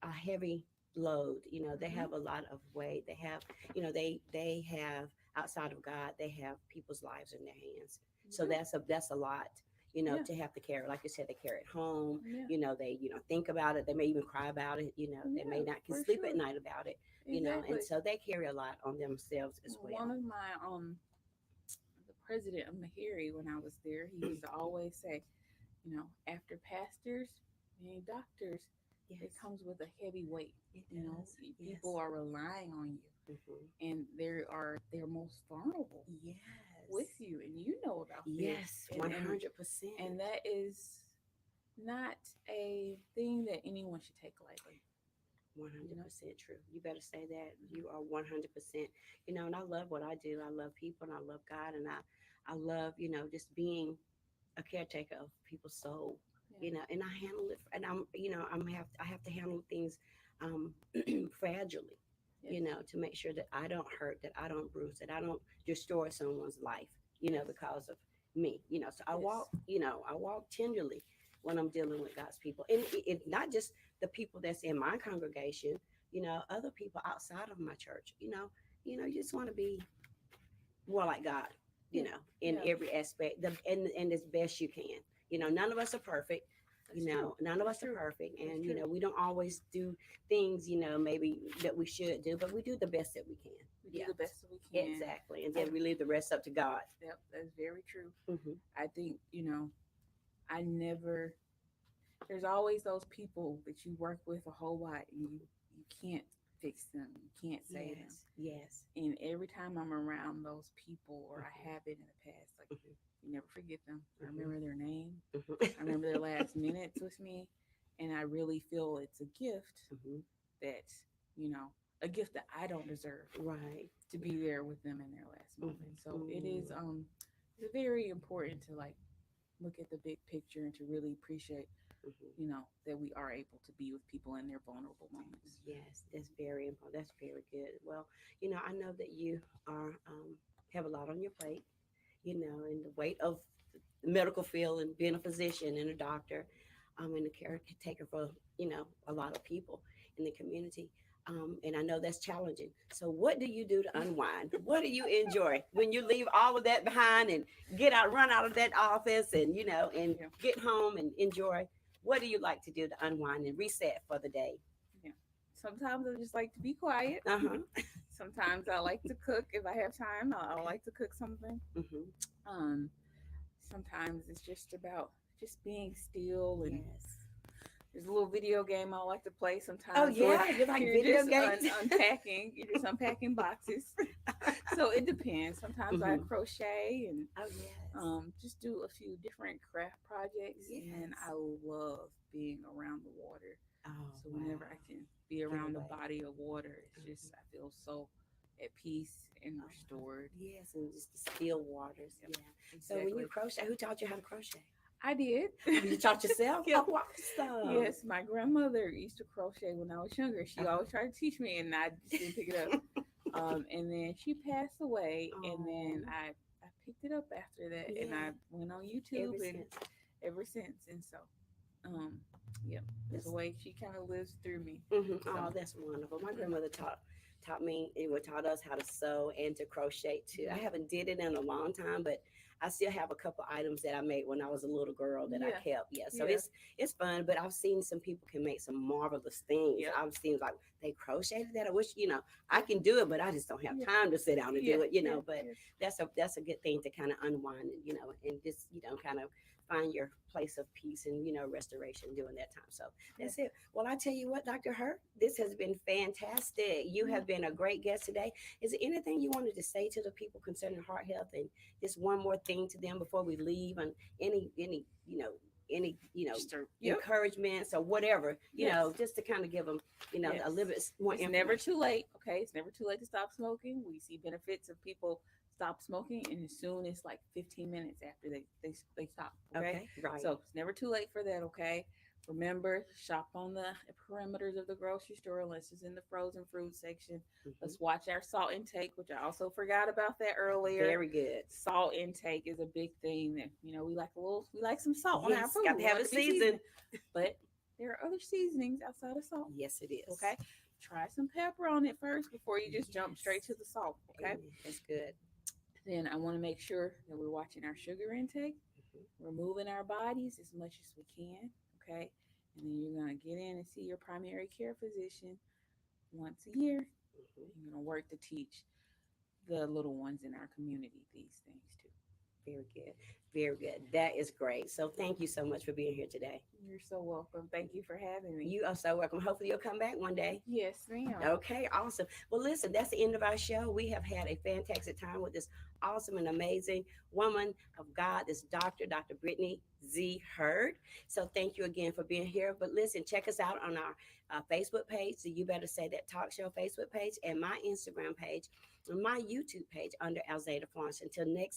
Speaker 2: heavy load. They
Speaker 3: Hmm.
Speaker 2: have a lot of weight. They have, they have outside of God, they have people's lives in their hands. So
Speaker 3: Yeah.
Speaker 2: that's a lot.
Speaker 3: Yeah.
Speaker 2: To have to carry, like you said, they carry it home.
Speaker 3: Yeah.
Speaker 2: They think about it. They may even cry about it. They may
Speaker 3: Yeah.
Speaker 2: not can
Speaker 3: For
Speaker 2: sleep at
Speaker 3: sure.
Speaker 2: night about it. And
Speaker 3: Exactly.
Speaker 2: so they carry a lot on themselves as
Speaker 3: One
Speaker 2: well.
Speaker 3: of my the president of Mahiri, when I was there, he used to always say, after pastors and doctors, it
Speaker 2: Yes,
Speaker 3: comes with a heavy weight.
Speaker 2: it does.
Speaker 3: People
Speaker 2: Yes.
Speaker 3: are relying on you,
Speaker 2: Hmm.
Speaker 3: and they're most vulnerable with
Speaker 2: Yes.
Speaker 3: you, and you know about this,
Speaker 2: Yes.
Speaker 3: and
Speaker 2: 100%.
Speaker 3: that is not a thing that anyone should take lightly.
Speaker 2: One
Speaker 3: You
Speaker 2: hundred
Speaker 3: know.
Speaker 2: percent true. You better say that.
Speaker 3: Mhm.
Speaker 2: You are 100%. And I love what I do. I love people and I love God, and I love just being a caretaker of people's soul.
Speaker 3: Yeah.
Speaker 2: And I handle it, and I have to handle things um fragilely.
Speaker 3: Yes.
Speaker 2: To make sure that I don't hurt, that I don't bruise, that I don't destroy someone's life.
Speaker 3: Yes.
Speaker 2: Because of me. So I
Speaker 3: Yes.
Speaker 2: walk. I walk tenderly when I'm dealing with God's people, and not just the people that's in my congregation, other people outside of my church. You just want to be more like God,
Speaker 3: Yeah.
Speaker 2: in
Speaker 3: Yeah.
Speaker 2: every aspect, and as best you can. None of us are perfect.
Speaker 3: That's true.
Speaker 2: None of
Speaker 3: That's
Speaker 2: us are
Speaker 3: true.
Speaker 2: perfect,
Speaker 3: That's
Speaker 2: and
Speaker 3: true.
Speaker 2: we don't always do things, maybe that we should do, but we do the best that we can.
Speaker 3: We do
Speaker 2: Yeah,
Speaker 3: the best that we can.
Speaker 2: exactly, and
Speaker 3: I
Speaker 2: then we leave the rest up to God.
Speaker 3: Yep, that's very true.
Speaker 2: Hmm.
Speaker 3: I think, I never, there's always those people that you work with a whole lot, and you can't fix them, you can't save them.
Speaker 2: Yes, yes.
Speaker 3: And every time I'm around those people, or I
Speaker 2: Hmm.
Speaker 3: have been in the past, like,
Speaker 2: Hmm.
Speaker 3: you never forget them. I
Speaker 2: Hmm.
Speaker 3: remember their name, I
Speaker 2: Hmm.
Speaker 3: remember their last minutes with me, and I really feel it's a gift
Speaker 2: Hmm.
Speaker 3: that, you know, a gift that I don't deserve,
Speaker 2: Right.
Speaker 3: to be there with them in their last moment. So it is
Speaker 2: Hmm.
Speaker 3: it's very important to like look at the big picture and to really appreciate,
Speaker 2: Hmm.
Speaker 3: that we are able to be with people in their vulnerable moments.
Speaker 2: Yes, that's very important. That's very good. Well, I know that you are have a lot on your plate, and the weight of the medical field and being a physician and a doctor, and a caretaker for a lot of people in the community. And I know that's challenging. So, what do you do to unwind? What do you enjoy when you leave all of that behind and run out of that office, and
Speaker 3: Yeah.
Speaker 2: get home and enjoy? What do you like to do to unwind and reset for the day?
Speaker 3: Yeah. Sometimes I just like to be quiet.
Speaker 2: Uh huh.
Speaker 3: Sometimes I like to cook if I have time. I like to cook something.
Speaker 2: Hmm.
Speaker 3: Um, Sometimes it's just about just being still, and
Speaker 2: Yes.
Speaker 3: there's a little video game I like to play
Speaker 2: Oh
Speaker 3: sometimes where
Speaker 2: yeah, you like
Speaker 3: you're
Speaker 2: video
Speaker 3: just
Speaker 2: games?
Speaker 3: unpacking, you're just unpacking boxes. So it depends. Sometimes I
Speaker 2: Hmm.
Speaker 3: crochet and
Speaker 2: Oh yes.
Speaker 3: just do a few different craft projects, and then
Speaker 2: Yes.
Speaker 3: I love being around the water.
Speaker 2: Oh
Speaker 3: So
Speaker 2: wow.
Speaker 3: whenever I can be
Speaker 2: Get
Speaker 3: around a
Speaker 2: away.
Speaker 3: body of water, it's
Speaker 2: Mhm.
Speaker 3: just I feel so at peace and
Speaker 2: Uh-huh.
Speaker 3: restored.
Speaker 2: Yes, and just the still waters.
Speaker 3: Yep,
Speaker 2: Yeah. So when you
Speaker 3: exactly.
Speaker 2: crochet, who taught you how to crochet?
Speaker 3: I did.
Speaker 2: Oh, you taught yourself?
Speaker 3: Yep.
Speaker 2: Oh, awesome.
Speaker 3: Yes, my grandmother used to crochet when I was younger. She
Speaker 2: Uh-huh.
Speaker 3: always tried to teach me, and I just didn't pick it up. And then she passed away, and
Speaker 2: Oh,
Speaker 3: then I picked it up after that, and
Speaker 2: yeah.
Speaker 3: I went on
Speaker 2: Ever
Speaker 3: YouTube, and
Speaker 2: since.
Speaker 3: ever since. And so, um, yep, there's a
Speaker 2: That's
Speaker 3: way she kind of lives through me.
Speaker 2: Oh,
Speaker 3: So,
Speaker 2: that's wonderful. My
Speaker 3: mm,
Speaker 2: grandmother taught me, it would taught us how to sew and to crochet too. I
Speaker 3: yep,
Speaker 2: haven't did it in a long time, but I still have a couple items that I made when I was a little girl that I
Speaker 3: yeah,
Speaker 2: kept. Yeah, so
Speaker 3: yeah,
Speaker 2: it's fun. But I've seen some people can make some marvelous things.
Speaker 3: yep,
Speaker 2: I've seen like they crocheted that. I wish I can do it, but I just don't have
Speaker 3: yeah,
Speaker 2: time to sit down and
Speaker 3: yeah,
Speaker 2: do it.
Speaker 3: yeah,
Speaker 2: But
Speaker 3: yeah,
Speaker 2: that's a good thing to kind of unwind. And just kind of find your place of peace and restoration during that time. So
Speaker 3: yeah,
Speaker 2: that's it. Well, I tell you what, Dr. Hurt, this has been fantastic. You
Speaker 3: yeah.
Speaker 2: have been a great guest today. Is there anything you wanted to say to the people concerning heart health, and just one more thing to them before we leave, and any
Speaker 3: Just a, yep,
Speaker 2: encouragements or whatever,
Speaker 3: yes.
Speaker 2: just to kind of give them,
Speaker 3: Yes.
Speaker 2: a little bit more
Speaker 3: It's never
Speaker 2: information.
Speaker 3: too late. Okay. It's never too late to stop smoking. We see benefits of people stop smoking, and as soon as like 15 minutes after they stop. Okay.
Speaker 2: Okay, right.
Speaker 3: So it's never too late for that. Okay. Remember, shop on the perimeters of the grocery store unless it's in the frozen fruit section.
Speaker 2: Hmm.
Speaker 3: Let's watch our salt intake, which I also forgot about that earlier.
Speaker 2: Very good.
Speaker 3: Salt intake is a big thing that, we like some salt on our
Speaker 2: Yes,
Speaker 3: food.
Speaker 2: got to
Speaker 3: We
Speaker 2: have
Speaker 3: want it
Speaker 2: a
Speaker 3: to be
Speaker 2: season.
Speaker 3: seasoned. But there are other seasonings outside of salt.
Speaker 2: Yes, it is.
Speaker 3: Okay. Try some pepper on it first before you just jump straight
Speaker 2: Yes.
Speaker 3: to the salt. Okay.
Speaker 2: Amen. That's good.
Speaker 3: Then I want to make sure that we're watching our sugar intake.
Speaker 2: Hmm.
Speaker 3: We're moving our bodies as much as we can. Okay. And then you're going to get in and see your primary care physician once a year.
Speaker 2: Hmm.
Speaker 3: You're going to work to teach the little ones in our community these things too.
Speaker 2: Very good. Very good. That is great. So thank you so much for being here today.
Speaker 3: You're so welcome. Thank you for having me.
Speaker 2: You are so welcome. Hopefully you'll come back one day.
Speaker 3: Yes, ma'am.
Speaker 2: Okay, awesome. Well, listen, that's the end of our show. We have had a fantastic time with this awesome and amazing woman of God, this Dr. Brittany Z. Hurd. So thank you again for being here. But listen, check us out on our Facebook page, the You Better Say That Talk Show Facebook page, and my Instagram page, and my YouTube page under Alzata Florence. Until next